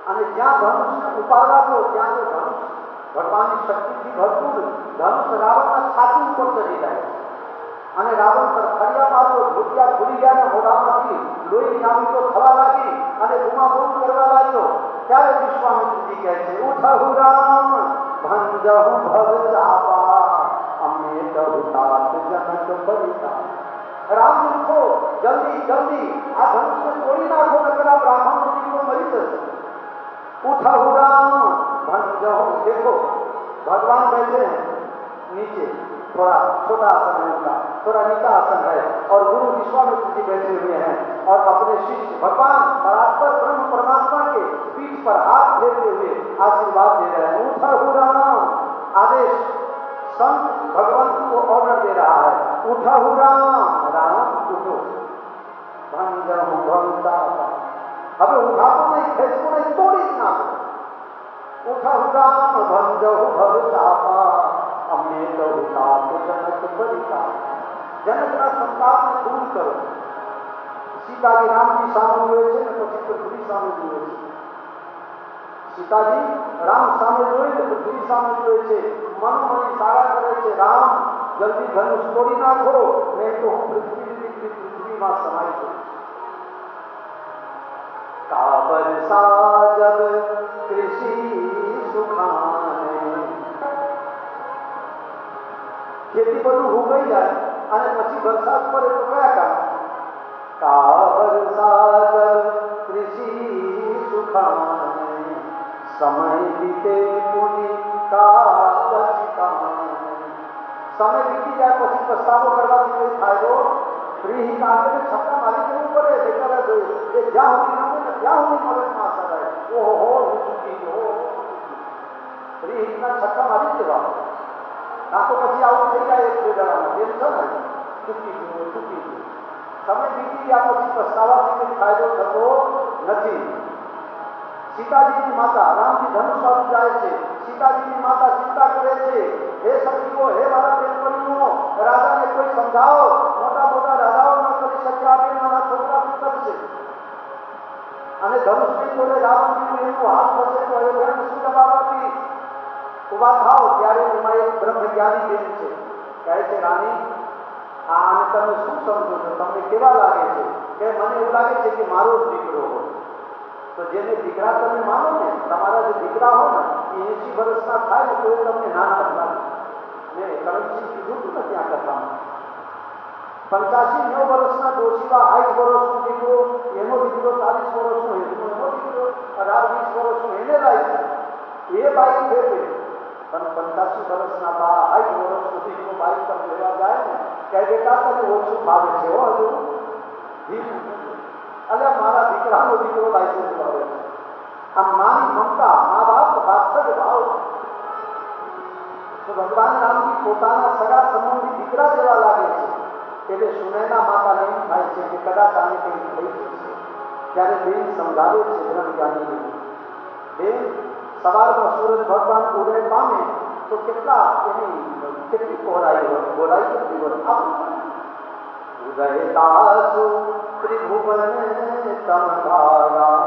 અને જ્યાં ધનુષને ઉપાડવા ગયો ત્યાં તો ધનુષ ભગવાનની શક્તિથી ભરપૂર ધનુષ રાવણના છાતી ઉપર ચડી જાય અને રાવણ પર ફરિયા મારતો ધોતિયા ખુલી ગયા ને મોઢામાંથી લોહી નામીતો થવા લાગી અને બૂમાબૂમ કરવા લાગ્યો. ત્યારે વિશ્વામિત્રજી કહે છે ઉઠ રામ भंजहु भव चापा अमेत हुतात जनक परिता। राम जी उठो, जल्दी जल्दी आ धनुष में तोड़ी नाखो, नकरा ब्राह्मण जी को मरी जैसे। उठहु राम भंजहु, देखो भगवान बैठे हैं नीचे, थोड़ा छोटा आसन है उनका, थोड़ा नीचा आसन है, और गुरु विश्वामित्र जी बैठे हुए हैं और अपने शिष्य भगवान परात्पर ब्रह्म परमात्मा के पीठ पर हाथ फेरते हुए आशीर्वाद दे रहे हैं। उठहु राम, आदेश संत भगवंत को ऑर्डर दे रहा है, उठहु राम, राम उठो, भंजहु भव चापा, हमें उठाओ नहीं, खेचो नहीं, तोड़ी ना, उठहु राम भंजहु भव चापा अमेत हुतात जनक परिता। जनक ना संताप ने दूर करो। सीता जी राम जी साમે જોવે છે ને પછી પૃથ્વી સામે જોવે છે। सीताजी राम सामे જોઈ ને પૃથ્વી સામે જોવે છે, મનોમન સારા કરે છે, રામ જલ્દી ધનુષ તોડી નાખો, નહીં તો હું પૃથ્વીમાં સમાઈ જઈશ। काबर साजब कृषि सुखाने, खेती બધું ઉગઈ જાય અને પછી વરસાદ પડે તો કયા કામ? काबर साजब कृषि सुखाने, समय बीते पुनि का पछताने। समय बीती જાય પછી પસ્તાવો કરવાથી કોઈ ફાયદો ફ્રી કામે છક્કા મારી દેવું પડે, બેકાર જોઈએ એ જ્યાં સુધી ન મળે ત્યાં સુધી મગજમાં અસર રહે, ઓહો હું ચૂકી ગયો, ફ્રી હિટના છક્કા મારી દેવા, ના તો પછી આવું થઈ જાય એક બે દાડામાં, તેમ છે ને ચૂકી ગયો ચૂકી ગયો। સમય બીતી ગયા પછી પસ્તાવાથી કંઈ ફાયદો થતો નથી। सीताजीની માતા, રામજી ધનુષ બાજુ જાય છે, सीताजीની માતા ચિંતા કરે છે, હે સખીઓ, હે મારા બેનપણીઓ, રાજાને કોઈ સમજાવો, મોટા મોટા રાજાઓ ન કરી શક્યા બે નાના છોકરા શું કરશે? અને ધનુષની જોડે રાવણજીનું એનું હાથ થશે તો અયોધ્યાને શું જવાબ આપી? ઉભા થાઓ, ત્યારે એમાં એક બ્રહ્મજ્ઞાની બેન છે, કહે છે રાણી આને તમે શું સમજો છો, તમને કેવા લાગે છે? કે મને એવું લાગે છે કે મારો જ દીકરો હોય। તો જેને દીકરા તમે માનો ને, તમારા જે દીકરા હોય ને એ 80 વર્ષના થાય ને તો એ તમને નાના જ લાગે। ને કરણસિંહ કીધું હતું ને ત્યાં કથામાં, 85-90 વર્ષના ડોશીબા 60 વર્ષનો દીકરો, એનો દીકરો 40 વર્ષનો, એનો દીકરો 18-20 વર્ષનો, એને લાય છે એ બાઈક ફેરવે, પણ 85 વર્ષના બા 60 વર્ષનો દીકરો બાઈક પર લેવા જાય ને કે બેટા તને ઓછું ફાવે છે હો, હજુ ધીમું, અલે મારા દીકરાનો દીકરો લાયસન્સ આવે છે। આ માની મમતા, મા બાપ વાત્સલ્ય ભાવ। તો ભગવાન રામજી પોતાના સગા સંબંધી દીકરા જેવા લાગે છે, એટલે સુનયના માતાને એમ થાય છે કે કદાચ આને કંઈ થઈ જશે। ત્યારે બેન સમજાવે છે બ્રહ્મજ્ઞાનીને, બેન સવારમાં સૂરજ ભગવાન ઉદય પામે તો કેટલી પહોળાઈ હોય, પહોળાઈ કેટલી હોય આપણું ઉદયતાસુ ત્રિભુવન તમધારા,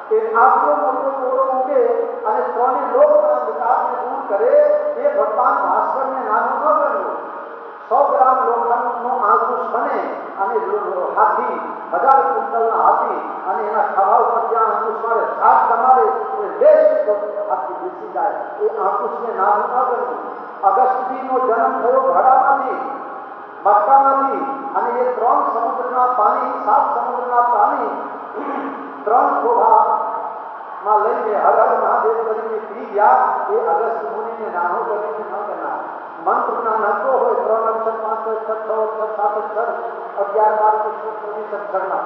એ આટલો મોટો કોળો ઉગે અને ત્રણે લોકના અંધકારને દૂર કરે, એ ભગવાન ભાસ્કરને નાનો ન બન્યો। 100 ગ્રામ લોખંડનો આંકુશ બને અને હાથી 1000 ક્વિન્ટલના હાથી અને એના ખભા ઉપર જ્યાં આંકુશ મારે સાત તમારે દેશ હાથી બેસી જાય, એ આંકુશને નાનું ન બન્યું। અગસ્ત્યનો જન્મ થયો ઘડામાંથી, મટકામાંથી, અને એ 3 સમુદ્રના પાણી, 7 સમુદ્રના પાણી 3 ખોભામાં લઈને હર હર મહાદેવ કરીને પી ગયા। એ અગસ્ત્ય મુનિને નાનો કરીને ન કરનાર, મંત્રના નતો હોય 3 અક્ષર 5 અક્ષર 6 અક્ષર 7 અક્ષર 11 12 24 અક્ષરના,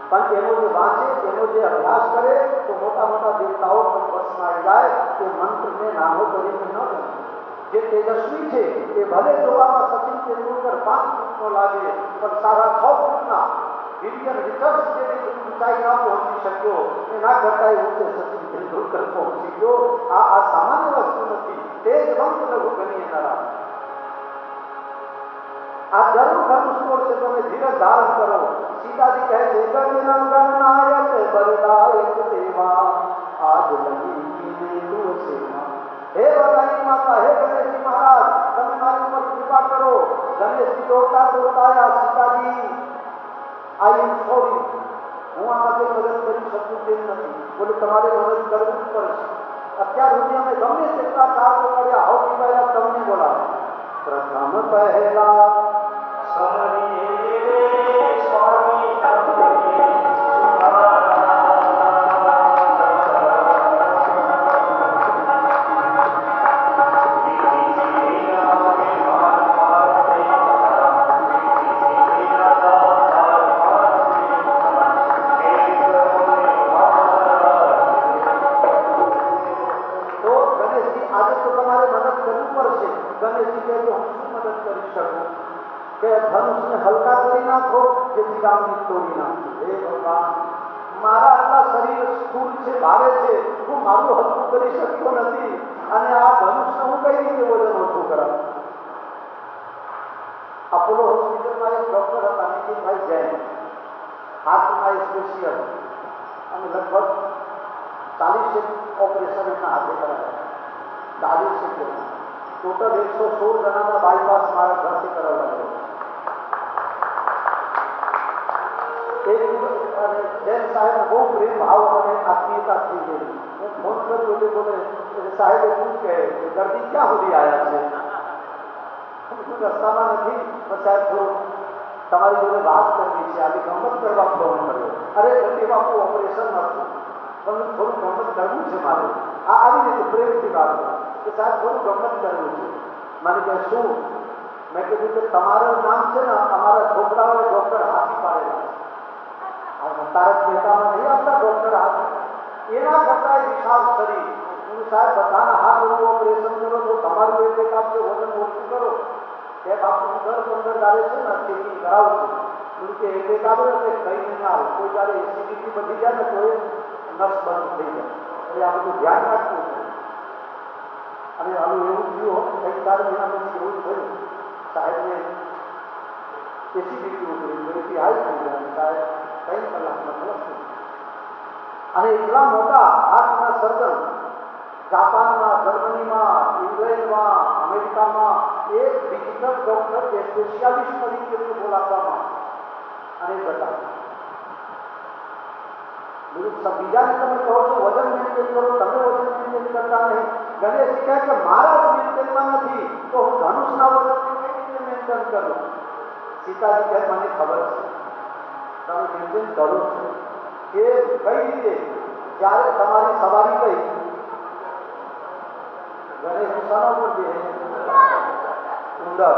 પણ એનો જે વાંચે, એનો જે અભ્યાસ કરે તો મોટા મોટા દેવતાઓ પણ વશમાં આવી જાય। એ મંત્રને નાનો કરીને ન કરે। જે તેજસ્વી છે એ ભલે જોવામાં સચિન તેંડુલકર 5 ફૂટનો લાગે, પણ 6.5 ફૂટના વિલિયમ રિચર્ડ્સ જેવી ઊંચાઈ ન પહોંચી શક્યો, એના કરતા ઊંચે સચિન તેંડુલકર પહોંચી ગયો। આ સામાન્ય વસ્તુ નથી, તેજવંત લઘુ ગણીએ નરા। આ જરૂર ધનુષ તોડશે, તમે ધીરજ ધારણ કરો। सीताजी કહે છે ગણનંદન નાયક બલદાયક દેવા, આજ લગી कीने तू सेवा। हे वरदायी माता, हे गणेश जी महाराज, તમે મારી ઉપર કૃપા કરો। ગણેશ जी દોડતા દોડતા આયા, सीताजी आई एम सॉरी, હું આમાં કંઈ મદદ કરી શકું તેમ નથી, બોલે તમારે મદદ કરવું જ પડશે। અત્યાર સુધી અમે ગમે તેટલા ચાર ચોપડિયા સૌથી પહેલા તમને બોલાવો. પ્રથમ પહેલા સ્વામી ગણેશજી કહે હું શું મદદ કરી શકું કે ધનુષને હલકા કરી નાખો જેથી ગામની તોડી નાખો. હે ભગવાન, મારા આટલા શરીર સ્થૂળ છે, ભારે છે, હું મારું હલકું કરી શકતો નથી અને આ ધનુષને હું કઈ રીતે વજન ઓછું કરાવું. અપોલો હોસ્પિટલમાં એક ડોક્ટર હતા નિતિનભાઈ જૈન, હાર્ટના સ્પેશિયલ, અને લગભગ 40 ઓપરેશન એમના હાથે કરાયા. 40 ટોટલ 116 જણાના બાયપાસ મારા ઘરથી કરાવડાવ્યો. એક અને જૈન સાહેબ બહુ પ્રેમ ભાવ અને આત્મીયતા થઈ ગઈ. હું ફોન કર્યો એટલે બોલે સાહેબે શું કહે કે દર્દી ક્યાં સુધી આવ્યા છે? રસ્તામાં નથી, પણ સાહેબ થોડું તમારી જોડે વાત કરવી છે, આવી ગમત કરવા ફોન કર્યો. અરે દર્દી બાપુ ઓપરેશન હતું પણ થોડું ગમત કરવું છે મારે. આ આવી રીતે પ્રેમથી વાત કે સાહેબ થોડું ગમત કરવું છે. મને કહે શું? મેં કીધું કે તમારું નામ છે ને અમારા છોકરાઓએ ડૉક્ટર હાથી પાડેલા છે. તારક મહેતામાં નહીં આપતા ડૉક્ટર હાથી, એના કરતાં વિશાળ શરીર. હું સાહેબ બધાના હાથ ઓપરેશન કરો છો, તમારું એટલે કામ છે વજન ઓછું કરો. કે બાપુ દર 15 દાડે છે ને ચેકિંગ કરાવું છું. કે એટલે કામ એટલે કહીને ના આવું. કોઈ દાડે એસિડિટી વધી જાય ને તો એ નસ બંધ થઈ જાય. એટલે આ બધું ધ્યાન રાખવું છે. અને આનું એવું થયું કંઈક 4 મહિના પછી એવું થયું સાહેબને એસિડિટી ઉતરી ગઈ, હાઈ થઈ ગયા. સાહેબ 3 કલાકમાં ખલાસ થઈ. અને એટલા મોટા હાર્ટના સર્જન જાપાનમાં, જર્મનીમાં, ઇંગ્લેન્ડમાં, અમેરિકામાં એક ડિજિટલ ડોક્ટર કે સ્પેશિયાલિસ્ટ તરીકે બોલાવવામાં અને બતાવે. બીજાને તમે કહો છો વજન મેન્ટેન કરો, તમે વજન મેન્ટેન કરતા નહીં. ગણેશજી કહે કે મારા જ મેન્ટેનમાં નથી તો હું ધનુષના વજનને કઈ રીતે મેન્ટેન કરું? સીતાજી કહે મને ખબર છે તમે મેન્ટેન કરો છો. કે કઈ રીતે? જ્યારે તમારી સવારી ગઈ ગણેશજી શાના ઉપર છે? ઉંદર.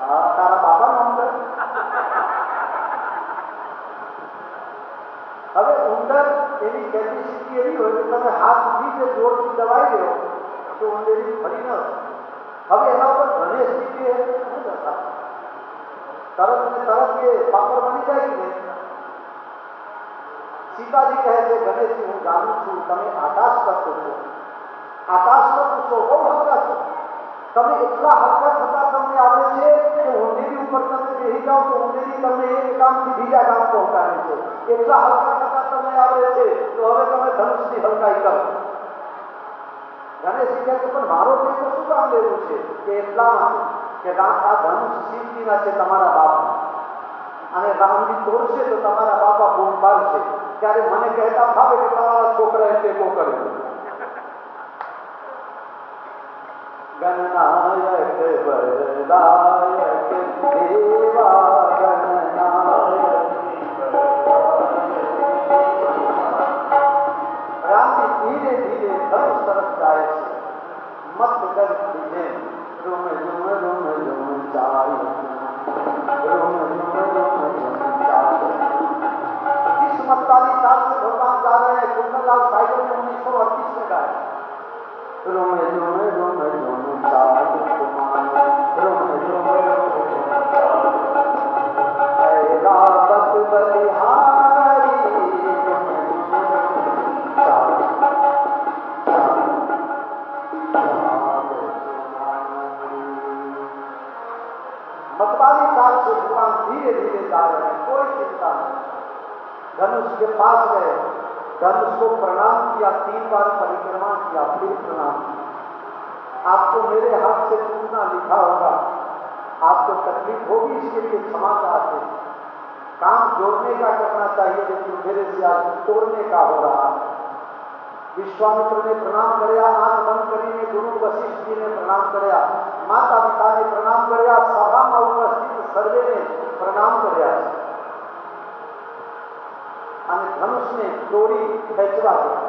હા, તારા બાપાનો ઉંદર. હવે ઉંદર એની કેપેસિટી એવી હોય કે તમે હાથથી જે જોરથી દબાઈ દો તો ઉંદરની ફરી ન. હવે એના ઉપર ગણેશજી કે શું દશા? તરત ને તરત એ પાપડ બની જાય કે નહીં? સીતાજી કહે છે ગણેશજી હું જાણું છું તમે આકાશ તત્વ છો, આકાશ તત્વ છો, બહુ હલકા છો. તમે એટલા હલકા થતા તમને આવડે છે કે ઉંદેરી ઉપર તમે બેસી જાઓ તો ઉંદેરી તમને એક ગામથી બીજા ગામ પહોંચાડે છે. એટલા હલકા થતા તમને આવડે છે તો હવે તમે ધનુષની હલકાઈ કરો. ગણેશજી કહે પણ મારો ટેકો શું કામ લેવું છે? કે એટલા માટે કે આ ધનુષ શિવજીના છે, તમારા બાપના. અને રામજી તોડશે તો તમારા બાપા બૂમ પાડશે. ત્યારે મને કહેતા ફાવે કે તમારા છોકરાએ ટેકો કર્યો. ગણનાયક વરદાયક દેવા ગણનાયક. રામજી ધીરે ધીરે ધનુષ તરફ જાય છે. મત કરતી જેમ રૂમ રૂમ રૂમ રૂમ ચાલ, રૂમ રૂમ રૂમ રૂम चाल. जिस मतवाली चाल से भगवान जा रहे हैं, कुंदनलाल साइकिल में 1938 में गाया. रूम रूम रूम रूम चाल तुम्हारा, रूम रूम रूम चाल. रावत बलिहारी रूम चाल. मतवाली चाल से भगवान धीरे धीरे जा रहे हैं, कोई चिंता नहीं. धनुष के पास गए, धनुष को प्रणाम किया, 3 बार परिक्रमा किया, फिर प्रणाम किया. आपको मेरे हाथ से टूटना लिखा होगा, आपको तकलीफ होगी, इसके लिए क्षमा चाहते हैं. काम जोड़ने का करना चाहिए लेकिन मेरे से आज तोड़ने का हो रहा है. વિશ્વામિત્રને પ્રણામ કર્યા, આંખ બંધ કરીને ગુરુ વશિષ્ઠજીને પ્રણામ કર્યા, માતા પિતાને પ્રણામ કર્યા, સભામાં ઉપસ્થિત સર્વેને પ્રણામ કર્યા છે. અને ધનુષને દોરી ખેંચવા ગયા.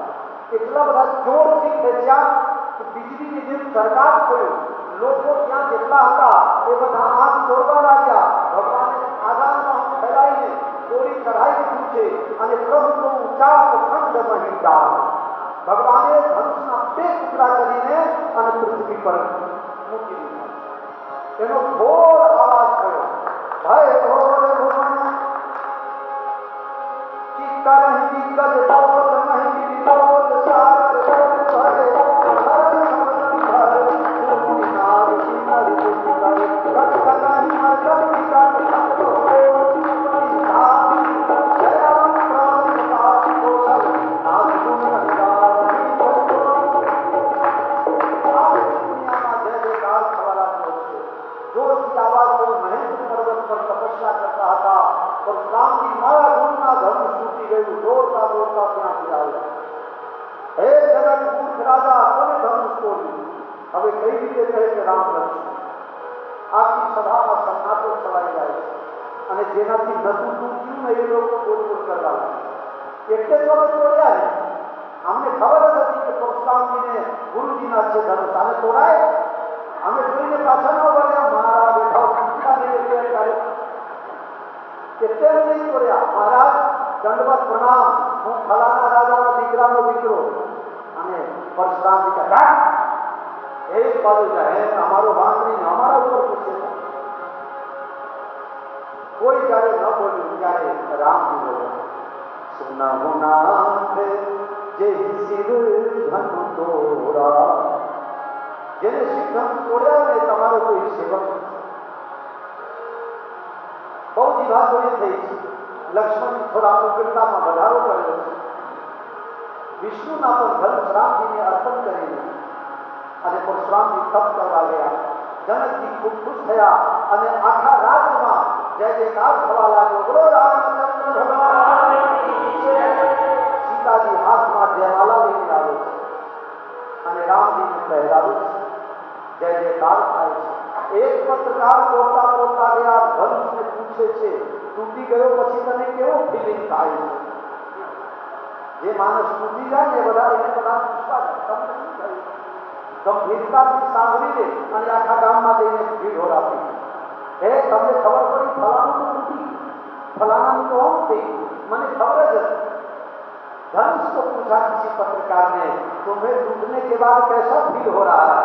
એટલા બધા જોરથી ખેંચ્યા કે વીજળીની જેમ ચળકાટ થયો. લોકો ત્યાં જેટલા હતા એ બધા આંખ છોડવા લાગ્યા. ભગવાને આધારમાં ફેલાઈને દોરી ચઢાઈ દીધું છે અને પ્રભુનો ઊંચા ખંડ મહિતા ભગવાને ધનુષના 2 ટુકડા કરીને અને પૃથ્વી પર મૂકી દીધા. એનો ઘોર અવાજ થયો. ભય ઘોર ભુવન ચિત્તરહિ દિગ્ગજ બોલ મહિ વિલોલ સાગર બોલ ભય હર સમન ભર સુની નાર સિમર સુંદર રક્ષકહિ મર્કટ વિકટ ભક્તો કરતા હતા. પરશુરામજી મારા ગુણના ધનુષ તૂટી ગયું. દોડતા દોડતા ત્યાંથી આવ્યા. હે જગત મૂર્ખ રાજા, કોને ધનુષ તોડ્યું? હવે કઈ રીતે કહે કે રામ લક્ષ્મણ? આખી સભામાં સન્નાટો છવાઈ જાય છે અને જેનાથી નતું તૂટ્યું ને એ લોકો બોલબોલ કરવા લાગ્યા. એટલે તો અમે તોડ્યા ને. અમને ખબર જ હતી કે પરશુરામજીને ગુરુજીના છે ધનુષ, આને તોડાય. અમે જોઈને પાછા ન વળ્યા. મારા બેઠા પૂછતા નહીં ત્યારે એટલે નહીં તોડ્યા. મહારાજ દંડવત પ્રણામ, હું ફલાણા રાજાના દીકરાનો દીકરો. અને પરશુરામજી કહેતા એક બાજુ કહે અમારો વાંક નહીં, અમારા ઉપર પૂછે. કોઈ જ્યારે ન બોલ્યું ત્યારે રામજી બોલ્યા, સુના નાથ જે શિવ ધન તોડા. જેને શિવ ધન તોડ્યા ને તમારો કોઈ સેવક બહુ જીવાતોડી થઈ છે. લક્ષ્મણ થોડા ઉગ્રતામાં વધારો કર્યો છે. વિષ્ણુના પણ ધનુષ રામજીને અર્પણ કરીને અને પરશુરામજી તપ કરવા ગયા. જનકજી ખૂબ ખુશ થયા અને આખા રાજ્યમાં જય જયકાર થવા લાગ્યો. બોલો રામચંદ્ર ભગવાન કી જય. સીતાજી હાથમાં જયમાલા લઈને આવે છે અને રામજીને પહેરાવે છે. જય જયકાર થાય છે. એક પત્રકાર બોલતા બોલતા ગયા ધનુષને પૂછે છે, તૂટી ગયો પછી તને કેવો ફિલિંગ થાય છે? જે માણસ તૂટી જાય ને બધા એને બધા પૂછવા જાય, તમને શું થયું? ગંભીરતાથી સાંભળી લે અને આખા ગામમાં જઈને ભીડ હોરાવી. હે તમને ખબર પડી ફલાણું તો તૂટી, ફલાણાનું તો આમ થઈ ગયું, મને ખબર જ હતી. धनुष को पूछा किसी पत्रकार ने, तुम्हें टूटने के बाद कैसा फील हो रहा है?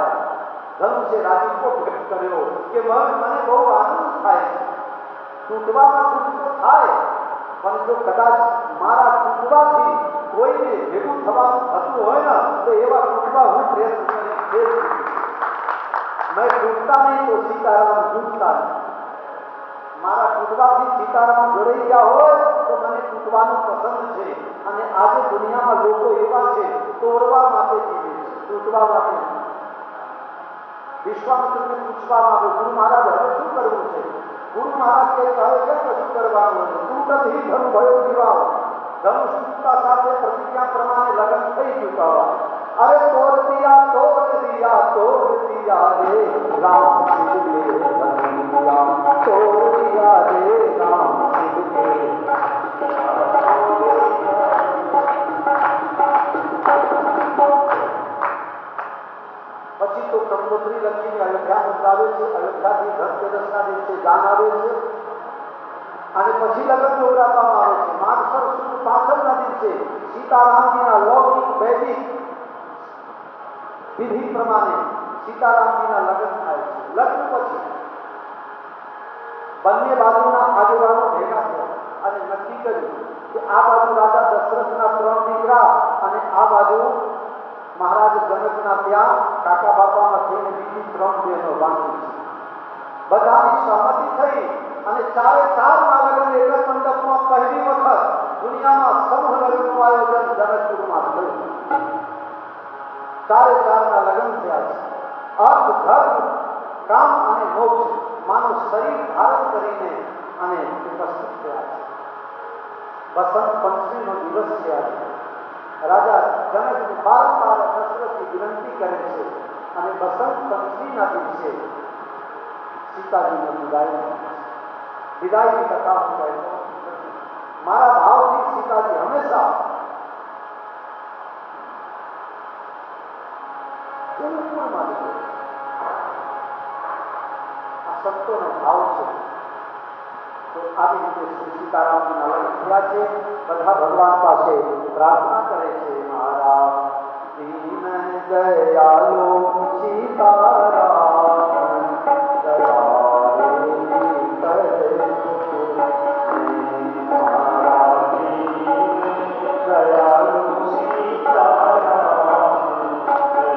धनुष से राजी को व्यक्त કર્યો કે મને બહુ આનંદ થાય છે. તૂટવામાં દુઃખ તો થાય, પણ જો કદાચ મારા તૂટવાથી કોઈને ભેગું થવાનું થતું હોય ને તો એવા તૂટવા હું પ્રયત્ન કરીશ. મેં તૂટતા નહીં તો સીતારામ તૂટતા નહીં. મારા તૂટવાથી સીતારામ જોડાઈ ગયા હોય તો મને તૂટવાનું પસંદ છે. અને આજે દુનિયામાં લોકો એવા છે તોડવા માટે જીવે છે, તૂટવા માટે. વિશ્વામિત્રને પૂછવામાં આવ્યું, ગુરુ મહારાજ હવે શું કરવું છે? ગુરુ મહારાજ કહે કે હવે ક્યાં કશું કરવાનું છે? તૂટત હિ ધન ભયો વિવાહ. ધનુષ તૂટતા સાથે પ્રતિજ્ઞા પ્રમાણે લગ્ન થઈ ચૂકવા. અરે તોડ દિયા રે રામ સિંહ રે ધનિયા, તોડ દિયા રે રામ સિંહ રે. પછી તો કંકોત્રી લખીને અયોધ્યા મોકલાવે છે. અયોધ્યાથી ધનતેરસના દિવસે જાન આવે છે અને પછી લગ્ન જોડાવવામાં આવે છે. માગસર સુદ 65ના દિવસે સીતારામજીના લૌકિક વૈદિક વિધિ પ્રમાણે સીતારામજીના લગ્ન થાય છે. લગ્ન પછી બંને બાજુના આગેવાનો ભેગા થયા અને નક્કી કર્યું કે આ બાજુ રાજા દશરથના 3 દીકરા અને આ બાજુ મહારાજ જનકના ત્યાં કાકા બાપામાં થઈને બીજી 3 બહેનો બાંધી છે. બધાની સહમતિ થઈ અને 4-4ના લગ્ન એક જ મંડપમાં પહેલી વખત દુનિયામાં સમૂહ લગ્નનું આયોજન જનકપુરમાં થયું. 4-4ના લગ્ન થયા છે. અર્થ, ધર્મ, કામ અને મોક્ષ માનવ શરીર ધારણ કરીને અને ઉપસ્થિત થયા છે. વસંત પંચમીનો દિવસ છે આજે. રાજા જનક બારંબાર દશરથની વિનંતી કરે છે અને બસંત પંચમીના દિવસે સીતાજીને વિદાયની કથા હું કહેતો નથી. મારા ભાવથી સીતાજી હંમેશા જનકપુરમાં છે. આ સંતોનો ભાવ છે. તો આવી રીતે શ્રી સીતારામજીના લગ્ન થયા છે. બધા ભગવાન પાસે પ્રાર્થના કરે છે, મારા દીન દયાલો સીતારામ દયાળી કરજો. મારા દીન દયાલો સીતારામ દયાળી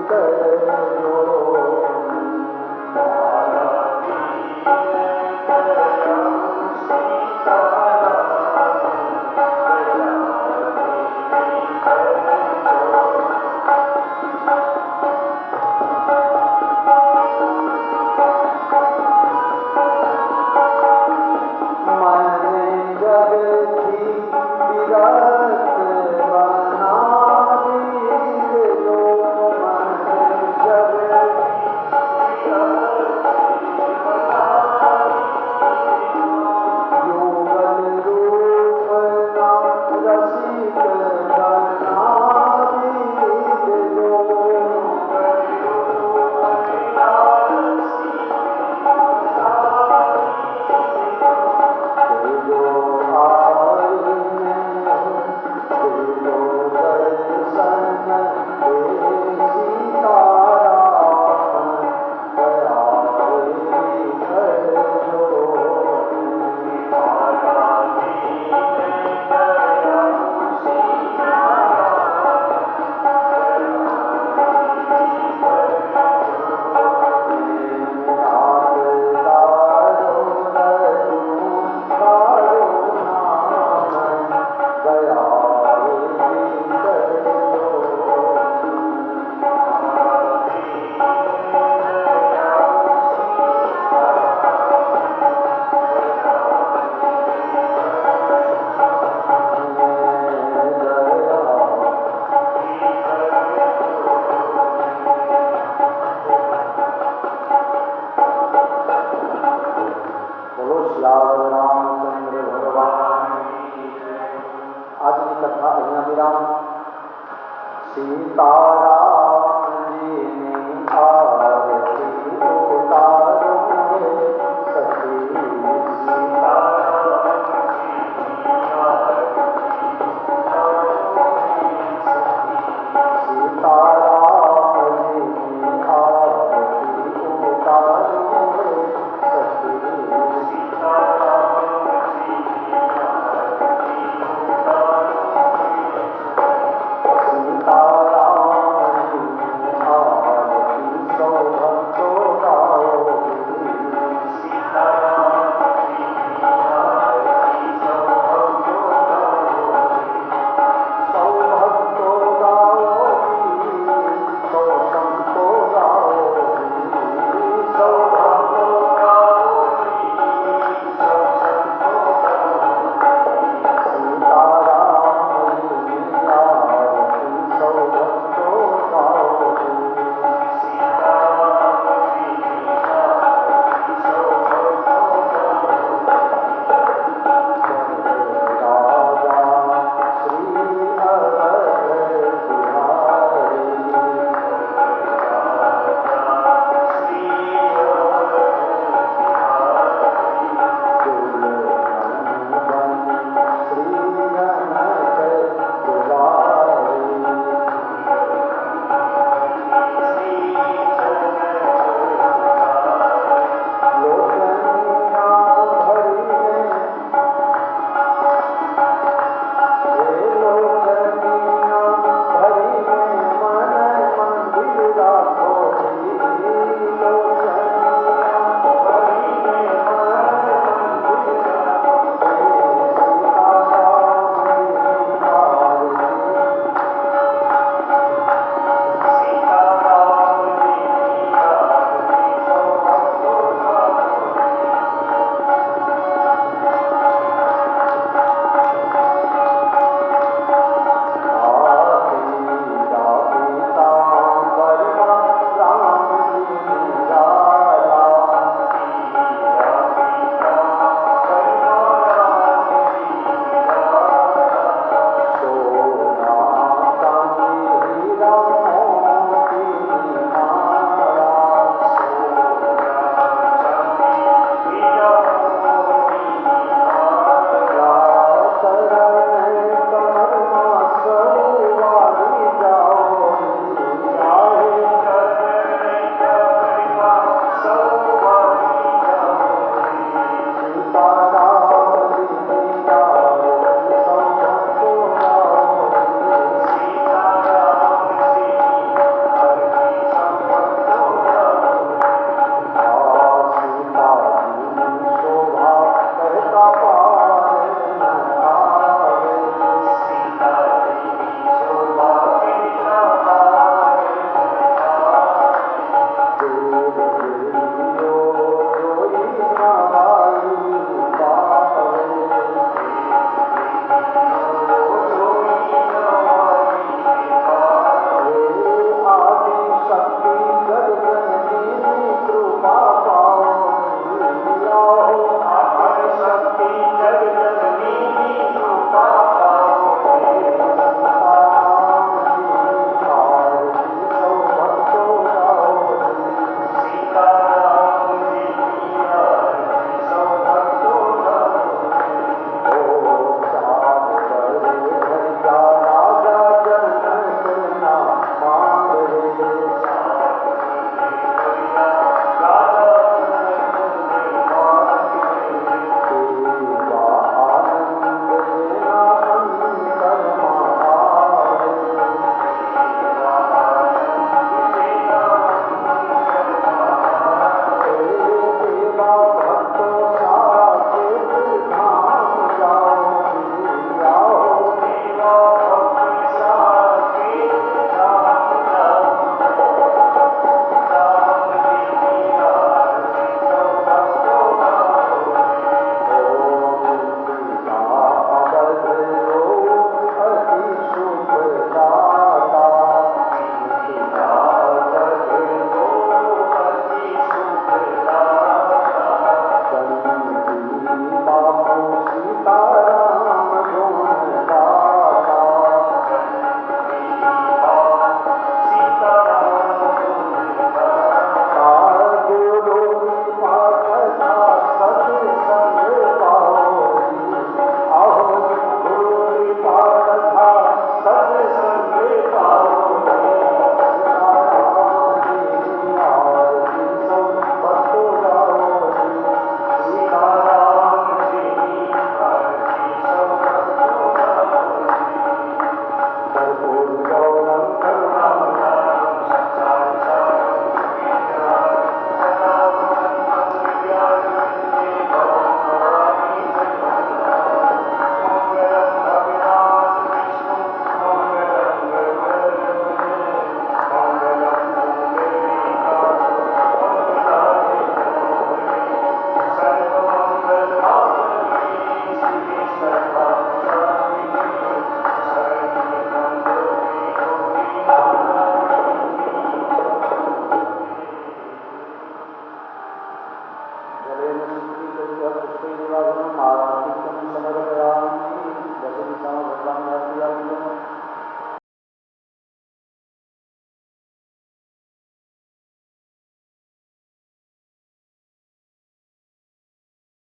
કરજો. सीता